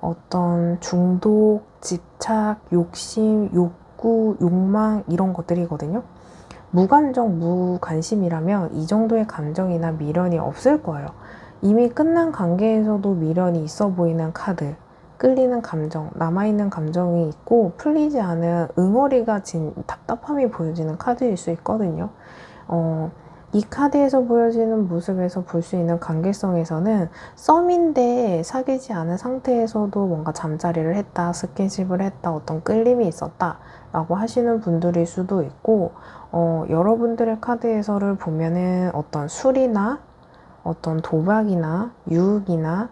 S1: 어떤 중독, 집착, 욕심, 욕구, 욕망 이런 것들이거든요. 무감정, 무관심이라면 이 정도의 감정이나 미련이 없을 거예요. 이미 끝난 관계에서도 미련이 있어 보이는 카드, 끌리는 감정, 남아있는 감정이 있고 풀리지 않은 응어리가 진 답답함이 보여지는 카드일 수 있거든요. 이 카드에서 보여지는 모습에서 볼 수 있는 관계성에서는 썸인데 사귀지 않은 상태에서도 뭔가 잠자리를 했다, 스킨십을 했다, 어떤 끌림이 있었다 라고 하시는 분들일 수도 있고, 여러분들의 카드에서를 보면은 어떤 술이나 어떤 도박이나 유혹이나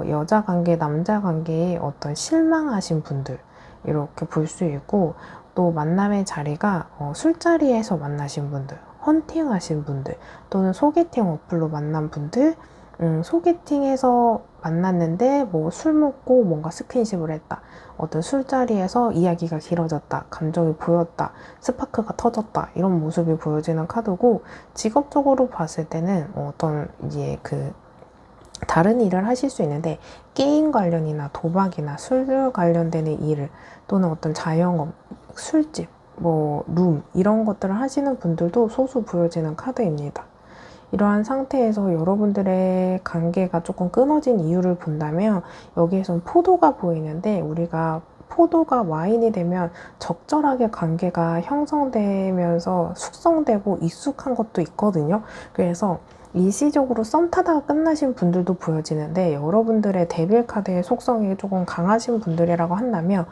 S1: 여자 관계, 남자 관계에 어떤 실망하신 분들 이렇게 볼 수 있고, 또 만남의 자리가 술자리에서 만나신 분들, 헌팅하신 분들, 또는 소개팅 어플로 만난 분들, 소개팅에서 만났는데 뭐 술 먹고 뭔가 스킨십을 했다, 어떤 술자리에서 이야기가 길어졌다, 감정이 보였다, 스파크가 터졌다, 이런 모습이 보여지는 카드고, 직업적으로 봤을 때는 어떤 이제 다른 일을 하실 수 있는데, 게임 관련이나 도박이나 술 관련되는 일을, 또는 어떤 자영업, 술집, 룸 이런 것들을 하시는 분들도 소수 보여지는 카드입니다. 이러한 상태에서 여러분들의 관계가 조금 끊어진 이유를 본다면, 여기에선 포도가 보이는데, 우리가 포도가 와인이 되면 적절하게 관계가 형성되면서 숙성되고 익숙한 것도 있거든요. 그래서 일시적으로 썸 타다가 끝나신 분들도 보여지는데, 여러분들의 데빌 카드의 속성이 조금 강하신 분들이라고 한다면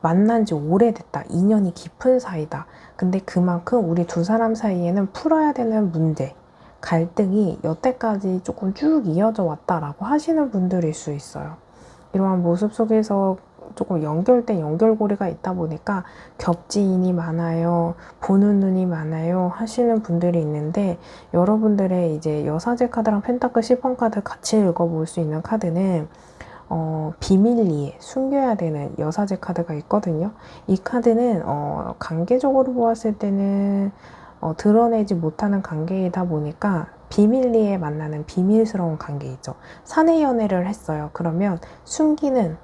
S1: 만난 지 오래됐다, 인연이 깊은 사이다, 근데 그만큼 우리 두 사람 사이에는 풀어야 되는 문제, 갈등이 여태까지 조금 쭉 이어져 왔다라고 하시는 분들일 수 있어요. 이러한 모습 속에서 조금 연결된 연결고리가 있다 보니까 겹지인이 많아요, 보는 눈이 많아요 하시는 분들이 있는데, 여러분들의 이제 여사제 카드랑 펜타클 10번 카드 같이 읽어볼 수 있는 카드는 비밀리에 숨겨야 되는 여사제 카드가 있거든요. 이 카드는 관계적으로 보았을 때는 드러내지 못하는 관계이다 보니까 비밀리에 만나는 비밀스러운 관계이죠. 사내 연애를 했어요. 그러면 숨기는,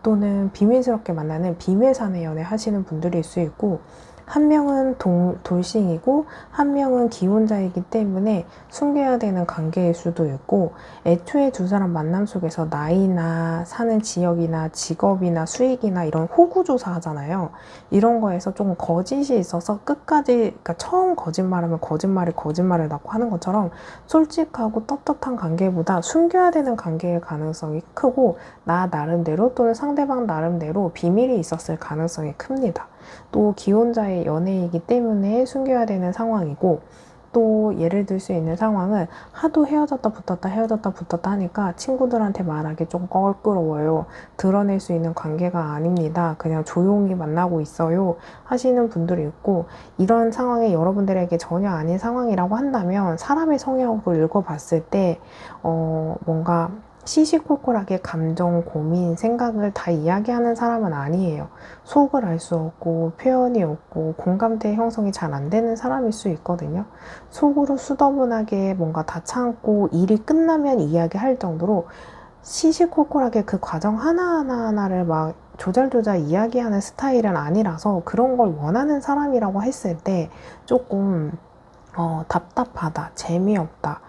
S1: 또는 비밀스럽게 만나는 비밀 사내 연애 하시는 분들일 수 있고, 한 명은 돌싱이고 한 명은 기혼자이기 때문에 숨겨야 되는 관계일 수도 있고, 애초에 두 사람 만남 속에서 나이나 사는 지역이나 직업이나 수익이나 이런 호구조사 하잖아요. 이런 거에서 조금 거짓이 있어서 끝까지, 그러니까 처음 거짓말하면 거짓말을 낳고 하는 것처럼, 솔직하고 떳떳한 관계보다 숨겨야 되는 관계의 가능성이 크고, 나 나름대로 또는 상대방 나름대로 비밀이 있었을 가능성이 큽니다. 또 기혼자의 연애이기 때문에 숨겨야 되는 상황이고, 또 예를 들 수 있는 상황은 하도 헤어졌다 붙었다 하니까 친구들한테 말하기 좀 껄끄러워요, 드러낼 수 있는 관계가 아닙니다, 그냥 조용히 만나고 있어요 하시는 분들이 있고, 이런 상황이 여러분들에게 전혀 아닌 상황이라고 한다면, 사람의 성향으로 읽어봤을 때 뭔가 시시콜콜하게 감정, 고민, 생각을 다 이야기하는 사람은 아니에요. 속을 알 수 없고 표현이 없고 공감대 형성이 잘 안 되는 사람일 수 있거든요. 속으로 수더분하게 뭔가 다 참고 일이 끝나면 이야기할 정도로 시시콜콜하게 그 과정 하나하나를 막 조잘조잘 이야기하는 스타일은 아니라서, 그런 걸 원하는 사람이라고 했을 때 조금 답답하다, 재미없다,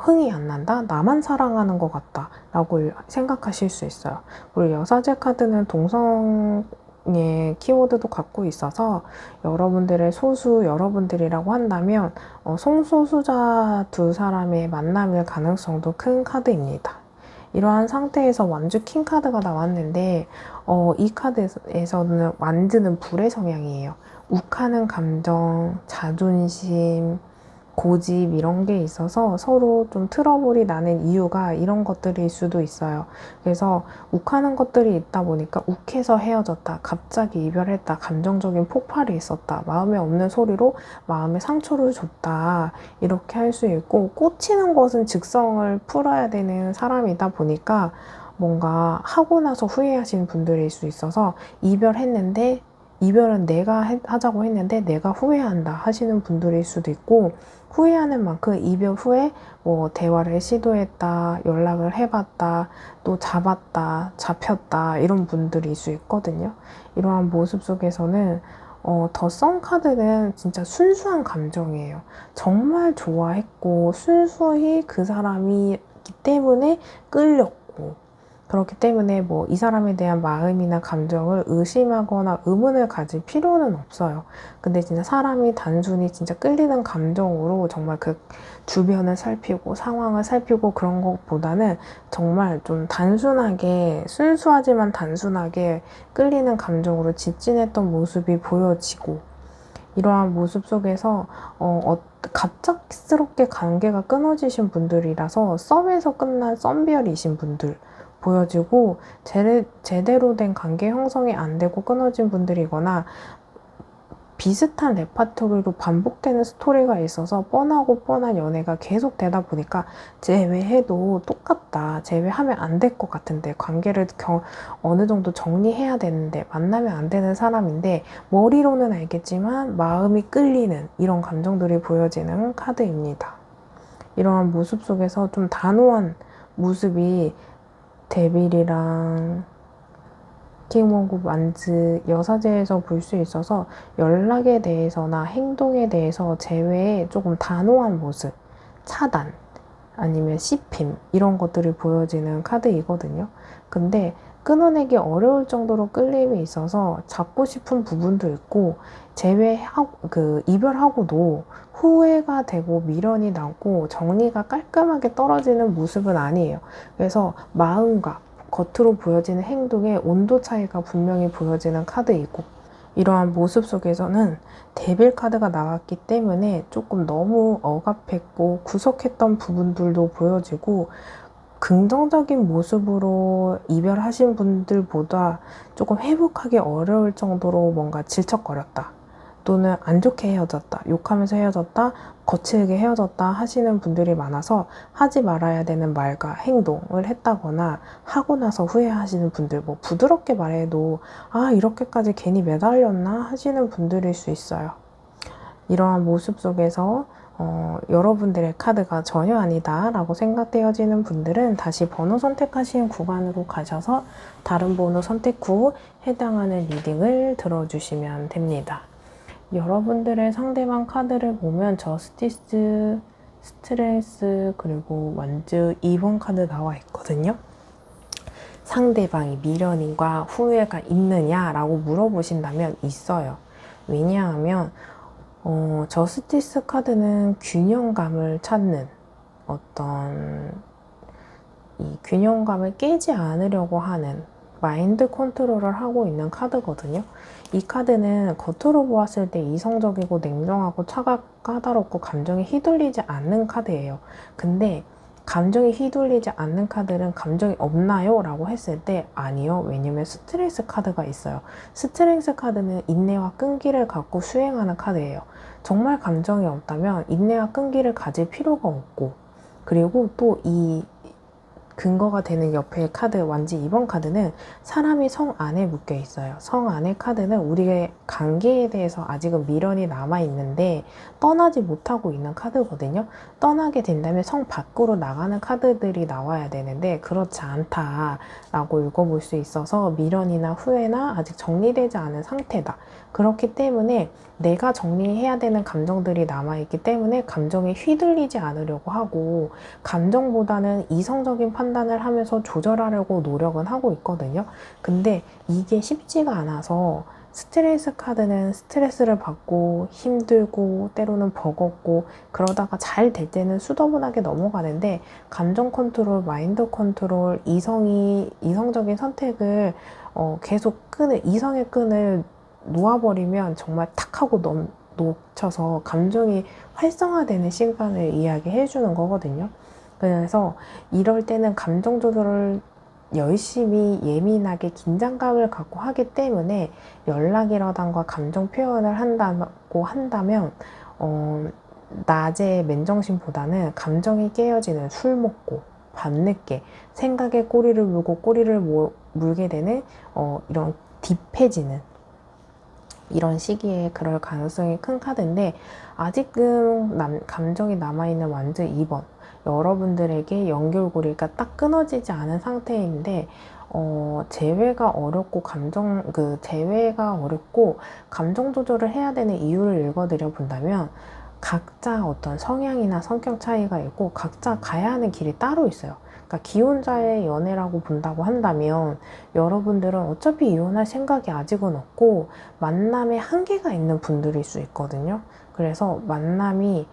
S1: 흥이 안 난다, 나만 사랑하는 것 같다 라고 생각하실 수 있어요. 그리고 여사제 카드는 동성의 키워드도 갖고 있어서, 여러분들의 소수 여러분들이라고 한다면 성소수자 두 사람의 만남일 가능성도 큰 카드입니다. 이러한 상태에서 완주 킹 카드가 나왔는데, 이 카드에서는 완주는 불의 성향이에요. 욱하는 감정, 자존심, 고집 이런 게 있어서 서로 좀 트러블이 나는 이유가 이런 것들일 수도 있어요. 그래서 욱하는 것들이 있다 보니까 욱해서 헤어졌다, 갑자기 이별했다, 감정적인 폭발이 있었다, 마음에 없는 소리로 마음에 상처를 줬다, 이렇게 할 수 있고, 꽂히는 것은 즉성을 풀어야 되는 사람이다 보니까 뭔가 하고 나서 후회하시는 분들일 수 있어서, 이별은 내가 하자고 했는데 내가 후회한다 하시는 분들일 수도 있고, 후회하는 만큼 이별 후에 대화를 시도했다, 연락을 해봤다, 또 잡혔다 이런 분들일 수 있거든요. 이러한 모습 속에서는 더 썬 카드는 진짜 순수한 감정이에요. 정말 좋아했고 순수히 그 사람이기 때문에 끌렸고, 그렇기 때문에 뭐 이 사람에 대한 마음이나 감정을 의심하거나 의문을 가질 필요는 없어요. 근데 진짜 사람이 단순히 진짜 끌리는 감정으로 정말 그 주변을 살피고 상황을 살피고 그런 것보다는 정말 좀 단순하게, 순수하지만 단순하게 끌리는 감정으로 직진했던 모습이 보여지고, 이러한 모습 속에서 갑작스럽게 관계가 끊어지신 분들이라서 썸에서 끝난 썸별이신 분들 보여지고, 제대로 된 관계 형성이 안 되고 끊어진 분들이거나 비슷한 레파토리로 반복되는 스토리가 있어서 뻔하고 뻔한 연애가 계속 되다 보니까 재회해도 똑같다, 재회하면 안 될 것 같은데, 관계를 어느 정도 정리해야 되는데 만나면 안 되는 사람인데 머리로는 알겠지만 마음이 끌리는 이런 감정들이 보여지는 카드입니다. 이러한 모습 속에서 좀 단호한 모습이 데빌이랑 킹몽구 만즈 여사제에서 볼 수 있어서 연락에 대해서나 행동에 대해서 제외에 조금 단호한 모습, 차단 아니면 씹힘 이런 것들이 보여지는 카드이거든요. 근데 끊어내기 어려울 정도로 끌림이 있어서 잡고 싶은 부분도 있고, 이별하고도 후회가 되고 미련이 나고 정리가 깔끔하게 떨어지는 모습은 아니에요. 그래서 마음과 겉으로 보여지는 행동에 온도 차이가 분명히 보여지는 카드이고, 이러한 모습 속에서는 데빌 카드가 나왔기 때문에 조금 너무 억압했고 구속했던 부분들도 보여지고, 긍정적인 모습으로 이별하신 분들보다 조금 회복하기 어려울 정도로 뭔가 질척거렸다, 또는 안 좋게 헤어졌다, 욕하면서 헤어졌다, 거칠게 헤어졌다 하시는 분들이 많아서 하지 말아야 되는 말과 행동을 했다거나 하고 나서 후회하시는 분들, 뭐 부드럽게 말해도 이렇게까지 괜히 매달렸나 하시는 분들일 수 있어요. 이러한 모습 속에서 여러분들의 카드가 전혀 아니다 라고 생각되어지는 분들은 다시 번호 선택하신 구간으로 가셔서 다른 번호 선택 후 해당하는 리딩을 들어주시면 됩니다. 여러분들의 상대방 카드를 보면 저스티스, 스트레스, 그리고 완즈 2번 카드 나와 있거든요. 상대방이 미련과 후회가 있느냐라고 물어보신다면 있어요. 왜냐하면 저스티스 카드는 균형감을 찾는 어떤 이 균형감을 깨지 않으려고 하는 마인드 컨트롤을 하고 있는 카드거든요. 이 카드는 겉으로 보았을 때 이성적이고 냉정하고 까다롭고 감정에 휘둘리지 않는 카드예요. 근데 감정이 휘둘리지 않는 카드는 감정이 없나요? 라고 했을 때 아니요. 왜냐면 스트레스 카드가 있어요. 스트레스 카드는 인내와 끈기를 갖고 수행하는 카드예요. 정말 감정이 없다면 인내와 끈기를 가질 필요가 없고, 그리고 또 이 근거가 되는 옆에 카드 완지 2번 카드는 사람이 성 안에 묶여 있어요. 성 안의 카드는 우리의 관계에 대해서 아직은 미련이 남아있는데 떠나지 못하고 있는 카드거든요. 떠나게 된다면 성 밖으로 나가는 카드들이 나와야 되는데 그렇지 않다라고 읽어볼 수 있어서 미련이나 후회나 아직 정리되지 않은 상태다. 그렇기 때문에 내가 정리해야 되는 감정들이 남아있기 때문에 감정에 휘둘리지 않으려고 하고, 감정보다는 이성적인 판단을 하면서 조절하려고 노력은 하고 있거든요. 근데 이게 쉽지가 않아서 스트레스 카드는 스트레스를 받고 힘들고 때로는 버겁고 그러다가 잘 될 때는 수더분하게 넘어가는데, 감정 컨트롤, 마인드 컨트롤, 이성적인 선택을 계속 이성의 끈을 놓아버리면 정말 탁 하고 놓쳐서 감정이 활성화되는 시간을 이야기해 주는 거거든요. 그래서 이럴 때는 감정 조절을 열심히 예민하게 긴장감을 갖고 하기 때문에 연락이라던가 감정 표현을 한다고 한다면 낮에 맨정신보다는 감정이 깨어지는 술 먹고 밤늦게 생각에 꼬리를 물고 꼬리를 물게 되는 이런 딥해지는 이런 시기에 그럴 가능성이 큰 카드인데, 아직은 감정이 남아있는 완즈 2번, 여러분들에게 연결고리가 딱 끊어지지 않은 상태인데 재회가 어렵고 재회가 어렵고 감정 조절을 해야 되는 이유를 읽어드려 본다면, 각자 어떤 성향이나 성격 차이가 있고 각자 가야 하는 길이 따로 있어요. 그러니까 기혼자의 연애라고 본다고 한다면 여러분들은 어차피 이혼할 생각이 아직은 없고 만남에 한계가 있는 분들일 수 있거든요. 그래서 만남이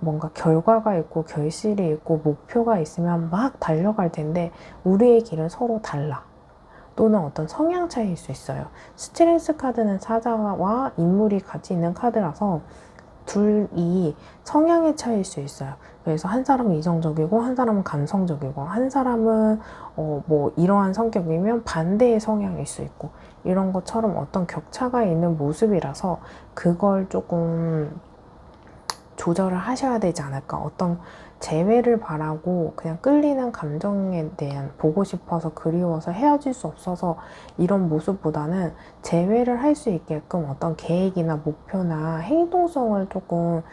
S1: 뭔가 결과가 있고 결실이 있고 목표가 있으면 막 달려갈 텐데 우리의 길은 서로 달라. 또는 어떤 성향 차이일 수 있어요. 스트레스 카드는 사자와 인물이 같이 있는 카드라서 둘이 성향의 차이일 수 있어요. 그래서 한 사람은 이성적이고 한 사람은 감성적이고 한 사람은 뭐 이러한 성격이면 반대의 성향일 수 있고 이런 것처럼 어떤 격차가 있는 모습이라서 그걸 조금 조절을 하셔야 되지 않을까. 어떤 재회를 바라고 그냥 끌리는 감정에 대한 보고 싶어서 그리워서 헤어질 수 없어서 이런 모습보다는 재회를 할 수 있게끔 어떤 계획이나 목표나 행동성을 조금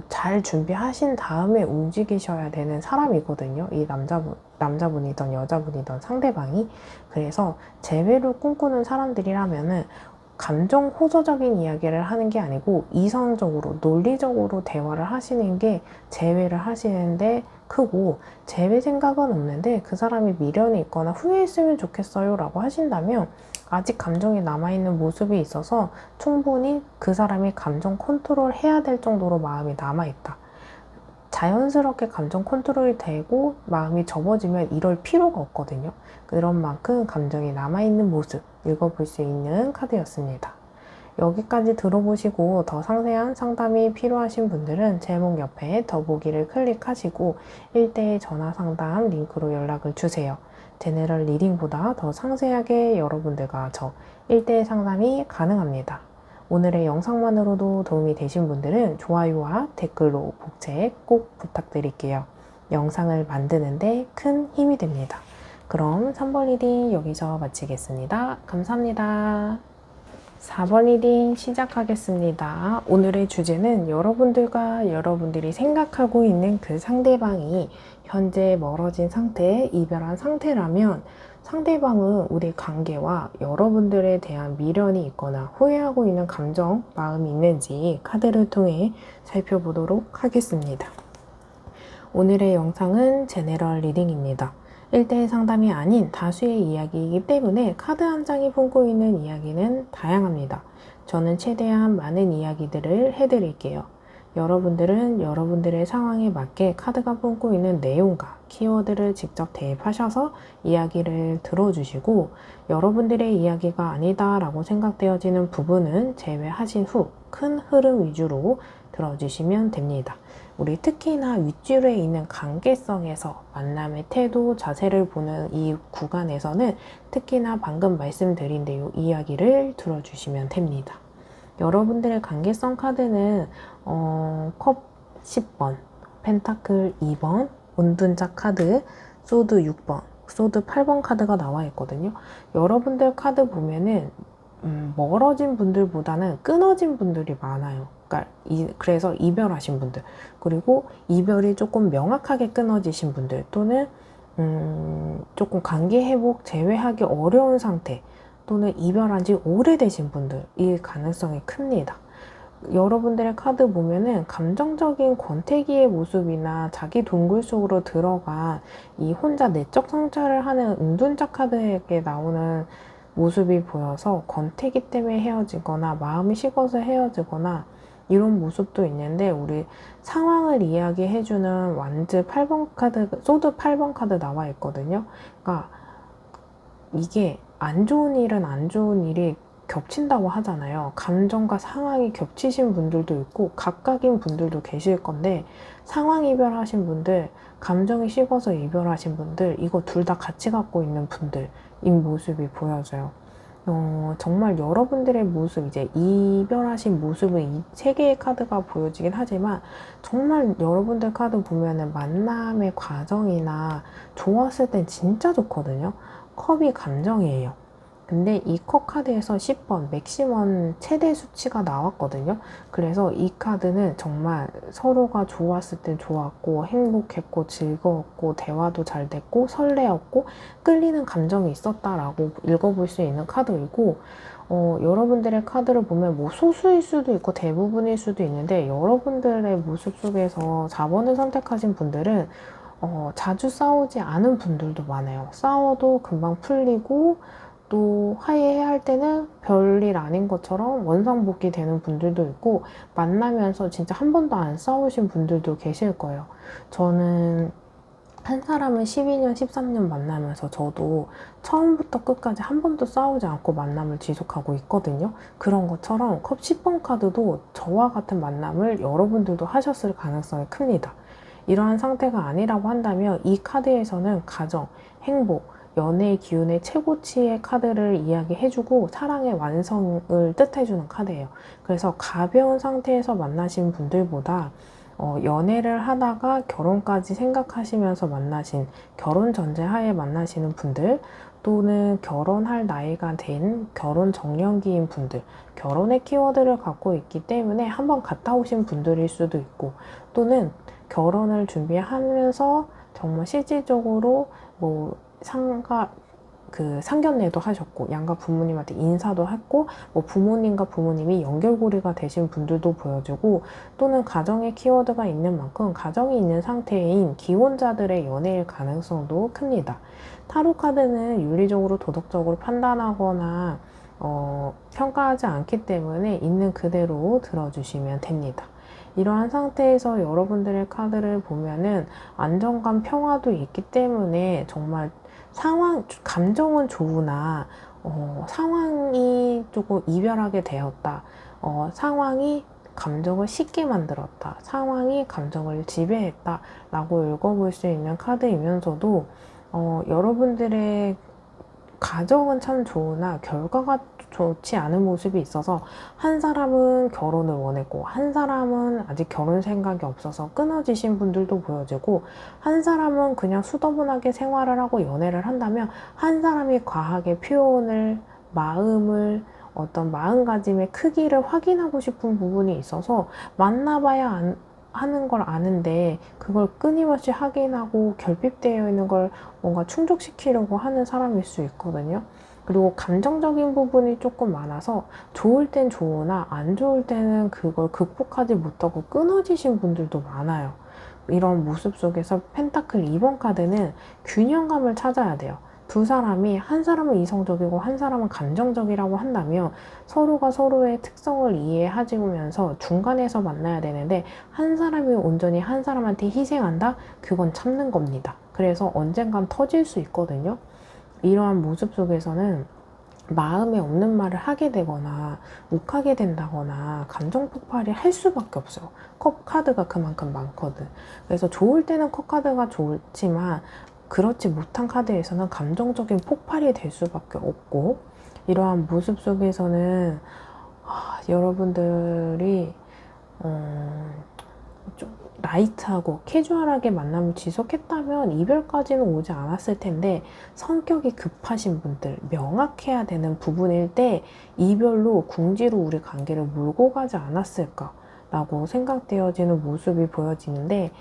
S1: 잘 준비하신 다음에 움직이셔야 되는 사람이거든요. 이 남자분이든 여자분이든 상대방이. 그래서 재회를 꿈꾸는 사람들이라면은 감정 호소적인 이야기를 하는 게 아니고 이성적으로 논리적으로 대화를 하시는 게 재회를 하시는데 크고, 재회 생각은 없는데 그 사람이 미련이 있거나 후회했으면 좋겠어요 라고 하신다면 아직 감정이 남아있는 모습이 있어서 충분히 그 사람이 감정 컨트롤 해야 될 정도로 마음이 남아있다. 자연스럽게 감정 컨트롤이 되고 마음이 접어지면 이럴 필요가 없거든요. 그런 만큼 감정이 남아있는 모습 읽어볼 수 있는 카드였습니다. 여기까지 들어보시고 더 상세한 상담이 필요하신 분들은 제목 옆에 더보기를 클릭하시고 1대1 전화 상담 링크로 연락을 주세요. 제너럴 리딩보다 더 상세하게 여러분들과 저 1대1 상담이 가능합니다. 오늘의 영상만으로도 도움이 되신 분들은 좋아요와 댓글로 복책 꼭 부탁드릴게요. 영상을 만드는데 큰 힘이 됩니다. 그럼 3번 리딩 여기서 마치겠습니다. 감사합니다. 4번 리딩 시작하겠습니다. 오늘의 주제는 여러분들이 생각하고 있는 그 상대방이 현재 멀어진 상태, 이별한 상태라면 상대방은 우리 관계와 여러분들에 대한 미련이 있거나 후회하고 있는 감정, 마음이 있는지 카드를 통해 살펴보도록 하겠습니다. 오늘의 영상은 제너럴 리딩입니다. 1대1 상담이 아닌 다수의 이야기이기 때문에 카드 한 장이 품고 있는 이야기는 다양합니다. 저는 최대한 많은 이야기들을 해드릴게요. 여러분들은 여러분들의 상황에 맞게 카드가 품고 있는 내용과 키워드를 직접 대입하셔서 이야기를 들어주시고, 여러분들의 이야기가 아니다 라고 생각되어지는 부분은 제외하신 후 큰 흐름 위주로 들어주시면 됩니다. 우리 특히나 윗줄에 있는 관계성에서 만남의 태도, 자세를 보는 이 구간에서는 특히나 방금 말씀드린 대로 이야기를 들어주시면 됩니다. 여러분들의 관계성 카드는 컵 10번, 펜타클 2번, 은둔자 카드, 소드 6번, 소드 8번 카드가 나와 있거든요. 여러분들 카드 보면은 멀어진 분들보다는 끊어진 분들이 많아요. 그래서 이별하신 분들, 그리고 이별이 조금 명확하게 끊어지신 분들, 또는 조금 관계 회복 재회하기 어려운 상태, 또는 이별한 지 오래되신 분들, 이 가능성이 큽니다. 여러분들의 카드 보면은 감정적인 권태기의 모습이나 자기 동굴 속으로 들어간 이 혼자 내적 성찰을 하는 은둔자 카드에게 나오는 모습이 보여서 권태기 때문에 헤어지거나 마음이 식어서 헤어지거나 이런 모습도 있는데, 우리 상황을 이야기해주는 완즈 8번 카드, 소드 8번 카드 나와 있거든요. 그러니까 이게 안 좋은 일은 안 좋은 일이 겹친다고 하잖아요. 감정과 상황이 겹치신 분들도 있고 각각인 분들도 계실 건데, 상황 이별하신 분들, 감정이 식어서 이별하신 분들, 이거 둘 다 같이 갖고 있는 분들인 모습이 보여져요. 정말 여러분들의 모습, 이제 이별하신 모습은 이 세 개의 카드가 보여지긴 하지만 정말 여러분들 카드 보면은 만남의 과정이나 좋았을 땐 진짜 좋거든요. 컵이 감정이에요. 근데 이 컵 카드에서 10번 맥시멈 최대 수치가 나왔거든요. 그래서 이 카드는 정말 서로가 좋았을 땐 좋았고 행복했고 즐거웠고 대화도 잘 됐고 설레었고 끌리는 감정이 있었다라고 읽어볼 수 있는 카드이고, 여러분들의 카드를 보면 뭐 소수일 수도 있고 대부분일 수도 있는데, 여러분들의 모습 속에서 4번을 선택하신 분들은 자주 싸우지 않은 분들도 많아요. 싸워도 금방 풀리고 또 화해해야 할 때는 별일 아닌 것처럼 원상복귀 되는 분들도 있고 만나면서 진짜 한 번도 안 싸우신 분들도 계실 거예요. 저는 한 사람을 12년, 13년 만나면서 저도 처음부터 끝까지 한 번도 싸우지 않고 만남을 지속하고 있거든요. 그런 것처럼 컵 10번 카드도 저와 같은 만남을 여러분들도 하셨을 가능성이 큽니다. 이러한 상태가 아니라고 한다면 이 카드에서는 가정, 행복, 연애의 기운의 최고치의 카드를 이야기해주고 사랑의 완성을 뜻해주는 카드예요. 그래서 가벼운 상태에서 만나신 분들보다 연애를 하다가 결혼까지 생각하시면서 만나신 결혼 전제하에 만나시는 분들 또는 결혼할 나이가 된 결혼 정년기인 분들 결혼의 키워드를 갖고 있기 때문에 한번 갔다 오신 분들일 수도 있고 또는 결혼을 준비하면서 정말 실질적으로 뭐 상견례도 하셨고 양가 부모님한테 인사도 했고 뭐 부모님과 부모님이 연결고리가 되신 분들도 보여주고 또는 가정의 키워드가 있는 만큼 가정이 있는 상태인 기혼자들의 연애일 가능성도 큽니다. 타로 카드는 윤리적으로 도덕적으로 판단하거나 평가하지 않기 때문에 있는 그대로 들어주시면 됩니다. 이러한 상태에서 여러분들의 카드를 보면은 안정감, 평화도 있기 때문에 정말 감정은 좋으나 상황이 조금 이별하게 되었다. 상황이 감정을 쉽게 만들었다. 상황이 감정을 지배했다. 라고 읽어볼 수 있는 카드이면서도 여러분들의 가정은 참 좋으나 결과가 좋지 않은 모습이 있어서 한 사람은 결혼을 원했고 한 사람은 아직 결혼 생각이 없어서 끊어지신 분들도 보여지고 한 사람은 그냥 수더분하게 생활을 하고 연애를 한다면 한 사람이 과하게 표현을 마음을 어떤 마음가짐의 크기를 확인하고 싶은 부분이 있어서 만나봐야 하는 걸 아는데 그걸 끊임없이 확인하고 결핍되어 있는 걸 뭔가 충족시키려고 하는 사람일 수 있거든요. 그리고 감정적인 부분이 조금 많아서 좋을 땐 좋으나 안 좋을 때는 그걸 극복하지 못하고 끊어지신 분들도 많아요. 이런 모습 속에서 펜타클 2번 카드는 균형감을 찾아야 돼요. 두 사람이 한 사람은 이성적이고 한 사람은 감정적이라고 한다면 서로가 서로의 특성을 이해하면서 중간에서 만나야 되는데 한 사람이 온전히 한 사람한테 희생한다? 그건 참는 겁니다. 그래서 언젠간 터질 수 있거든요. 이러한 모습 속에서는 마음에 없는 말을 하게 되거나 욱하게 된다거나 감정 폭발이 할 수밖에 없어요. 컵 카드가 그만큼 많거든. 그래서 좋을 때는 컵 카드가 좋지만 그렇지 못한 카드에서는 감정적인 폭발이 될 수밖에 없고 이러한 모습 속에서는 여러분들이 좀 라이트하고 캐주얼하게 만남을 지속했다면 이별까지는 오지 않았을 텐데 성격이 급하신 분들, 명확해야 되는 부분일 때 이별로 궁지로 우리 관계를 몰고 가지 않았을까 라고 생각되어지는 모습이 보여지는데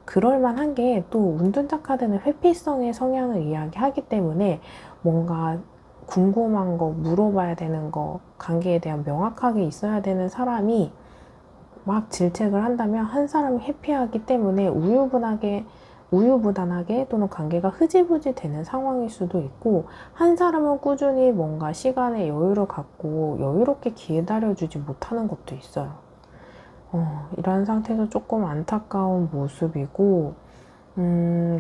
S1: 그럴만한 게 또 운둔자 카드는 회피성의 성향을 이야기하기 때문에 뭔가 궁금한 거, 물어봐야 되는 거, 관계에 대한 명확하게 있어야 되는 사람이 막 질책을 한다면 한 사람이 회피하기 때문에 우유부단하게 또는 관계가 흐지부지 되는 상황일 수도 있고 한 사람은 꾸준히 뭔가 시간에 여유를 갖고 여유롭게 기다려주지 못하는 것도 있어요. 이런 상태에서 조금 안타까운 모습이고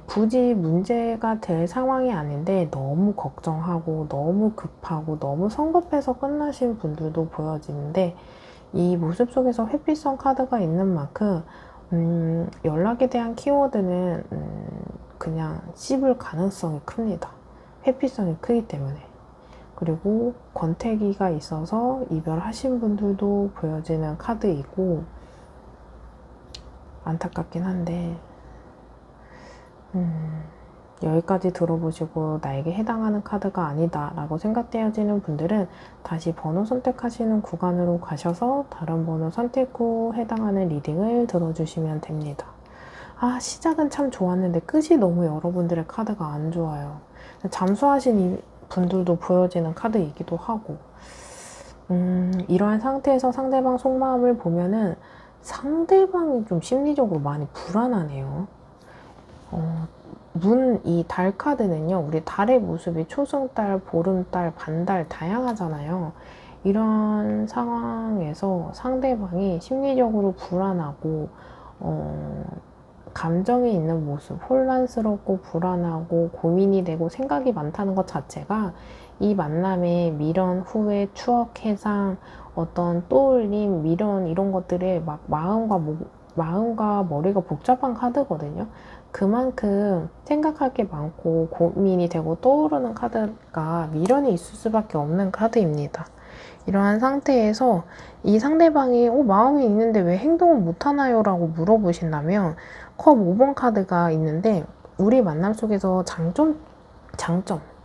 S1: 굳이 문제가 될 상황이 아닌데 너무 걱정하고 너무 급하고 너무 성급해서 끝나신 분들도 보여지는데 이 모습 속에서 회피성 카드가 있는 만큼 연락에 대한 키워드는 그냥 씹을 가능성이 큽니다. 회피성이 크기 때문에. 그리고 권태기가 있어서 이별하신 분들도 보여지는 카드이고 안타깝긴 한데 여기까지 들어보시고 나에게 해당하는 카드가 아니다 라고 생각되어지는 분들은 다시 번호 선택하시는 구간으로 가셔서 다른 번호 선택 후 해당하는 리딩을 들어주시면 됩니다. 시작은 참 좋았는데 끝이 너무 여러분들의 카드가 안 좋아요. 잠수하신 분들도 보여지는 카드이기도 하고 이러한 상태에서 상대방 속마음을 보면은 상대방이 좀 심리적으로 많이 불안하네요. 이 달 카드는요, 우리 달의 모습이 초승달, 보름달, 반달 다양하잖아요. 이런 상황에서 상대방이 심리적으로 불안하고, 감정이 있는 모습, 혼란스럽고 불안하고 고민이 되고 생각이 많다는 것 자체가 이 만남의 미련, 후회, 추억, 해상, 어떤 떠올림, 미련 이런 것들에 막 마음과 머리가 복잡한 카드거든요. 그만큼 생각할 게 많고 고민이 되고 떠오르는 카드가 미련이 있을 수밖에 없는 카드입니다. 이러한 상태에서 이 상대방이 마음이 있는데 왜 행동을 못하나요? 라고 물어보신다면 컵 5번 카드가 있는데 우리 만남 속에서 장점,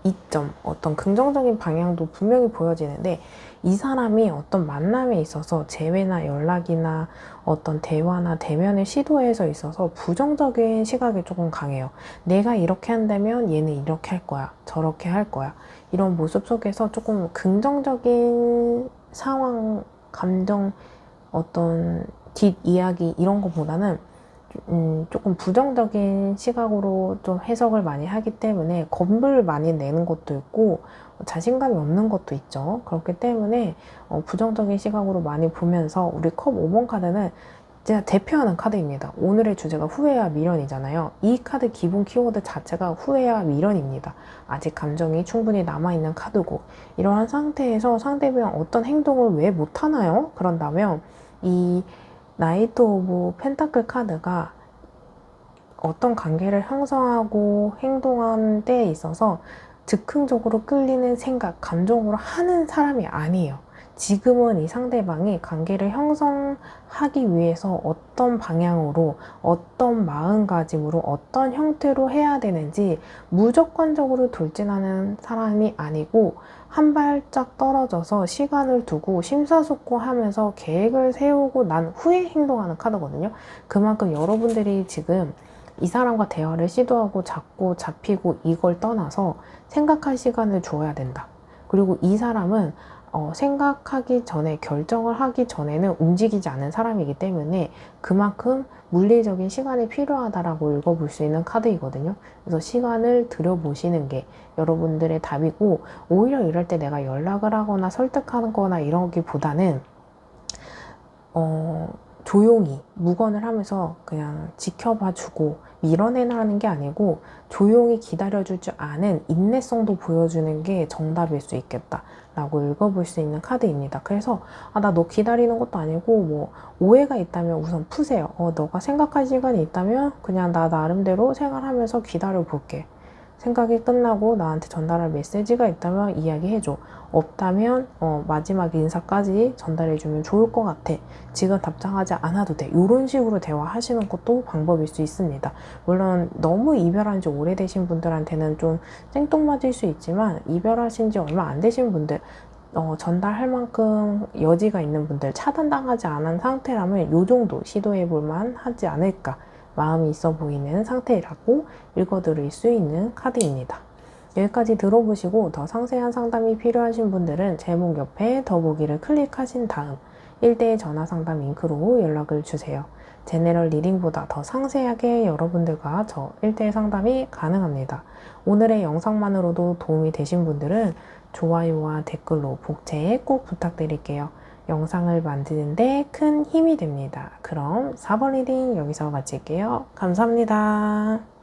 S1: 이점, 어떤 긍정적인 방향도 분명히 보여지는데 이 사람이 어떤 만남에 있어서 재회나 연락이나 어떤 대화나 대면의 시도에서 있어서 부정적인 시각이 조금 강해요. 내가 이렇게 한다면 얘는 이렇게 할 거야. 저렇게 할 거야. 이런 모습 속에서 조금 긍정적인 상황, 감정, 어떤 뒷이야기 이런 것보다는 조금 부정적인 시각으로 좀 해석을 많이 하기 때문에 겁을 많이 내는 것도 있고 자신감이 없는 것도 있죠. 그렇기 때문에 부정적인 시각으로 많이 보면서 우리 컵 5번 카드는 제가 대표하는 카드입니다. 오늘의 주제가 후회와 미련이잖아요. 이 카드 기본 키워드 자체가 후회와 미련입니다. 아직 감정이 충분히 남아있는 카드고 이러한 상태에서 상대방 어떤 행동을 왜 못하나요? 그런다면 이 나이트 오브 펜타클 카드가 어떤 관계를 형성하고 행동하는 데에 있어서 즉흥적으로 끌리는 생각, 감정으로 하는 사람이 아니에요. 지금은 이 상대방이 관계를 형성하기 위해서 어떤 방향으로, 어떤 마음가짐으로, 어떤 형태로 해야 되는지 무조건적으로 돌진하는 사람이 아니고 한 발짝 떨어져서 시간을 두고 심사숙고하면서 계획을 세우고 난 후에 행동하는 카드거든요. 그만큼 여러분들이 지금 이 사람과 대화를 시도하고 잡고 잡히고 이걸 떠나서 생각할 시간을 줘야 된다. 그리고 이 사람은 생각하기 전에 결정을 하기 전에는 움직이지 않은 사람이기 때문에 그만큼 물리적인 시간이 필요하다라고 읽어볼 수 있는 카드이거든요. 그래서 시간을 들여보시는 게 여러분들의 답이고 오히려 이럴 때 내가 연락을 하거나 설득하는 거나 이러기보다는 조용히 묵언을 하면서 그냥 지켜봐주고 밀어내라는 게 아니고 조용히 기다려줄 줄 아는 인내성도 보여주는 게 정답일 수 있겠다 라고 읽어볼 수 있는 카드입니다. 그래서 나 너 기다리는 것도 아니고 뭐 오해가 있다면 우선 푸세요. 너가 생각할 시간이 있다면 그냥 나 나름대로 생활하면서 기다려 볼게. 생각이 끝나고 나한테 전달할 메시지가 있다면 이야기해줘. 없다면 마지막 인사까지 전달해주면 좋을 것 같아. 지금 답장하지 않아도 돼. 이런 식으로 대화하시는 것도 방법일 수 있습니다. 물론 너무 이별한 지 오래되신 분들한테는 좀 생뚱맞을 수 있지만 이별하신 지 얼마 안 되신 분들 전달할 만큼 여지가 있는 분들 차단당하지 않은 상태라면 이 정도 시도해볼 만 하지 않을까 마음이 있어 보이는 상태라고 읽어드릴 수 있는 카드입니다. 여기까지 들어보시고 더 상세한 상담이 필요하신 분들은 제목 옆에 더보기를 클릭하신 다음 1대1 전화 상담 링크로 연락을 주세요. 제네럴 리딩보다 더 상세하게 여러분들과 저 1대1 상담이 가능합니다. 오늘의 영상만으로도 도움이 되신 분들은 좋아요와 댓글로 복채 꼭 부탁드릴게요. 영상을 만드는데 큰 힘이 됩니다. 그럼 4번 리딩 여기서 마칠게요. 감사합니다.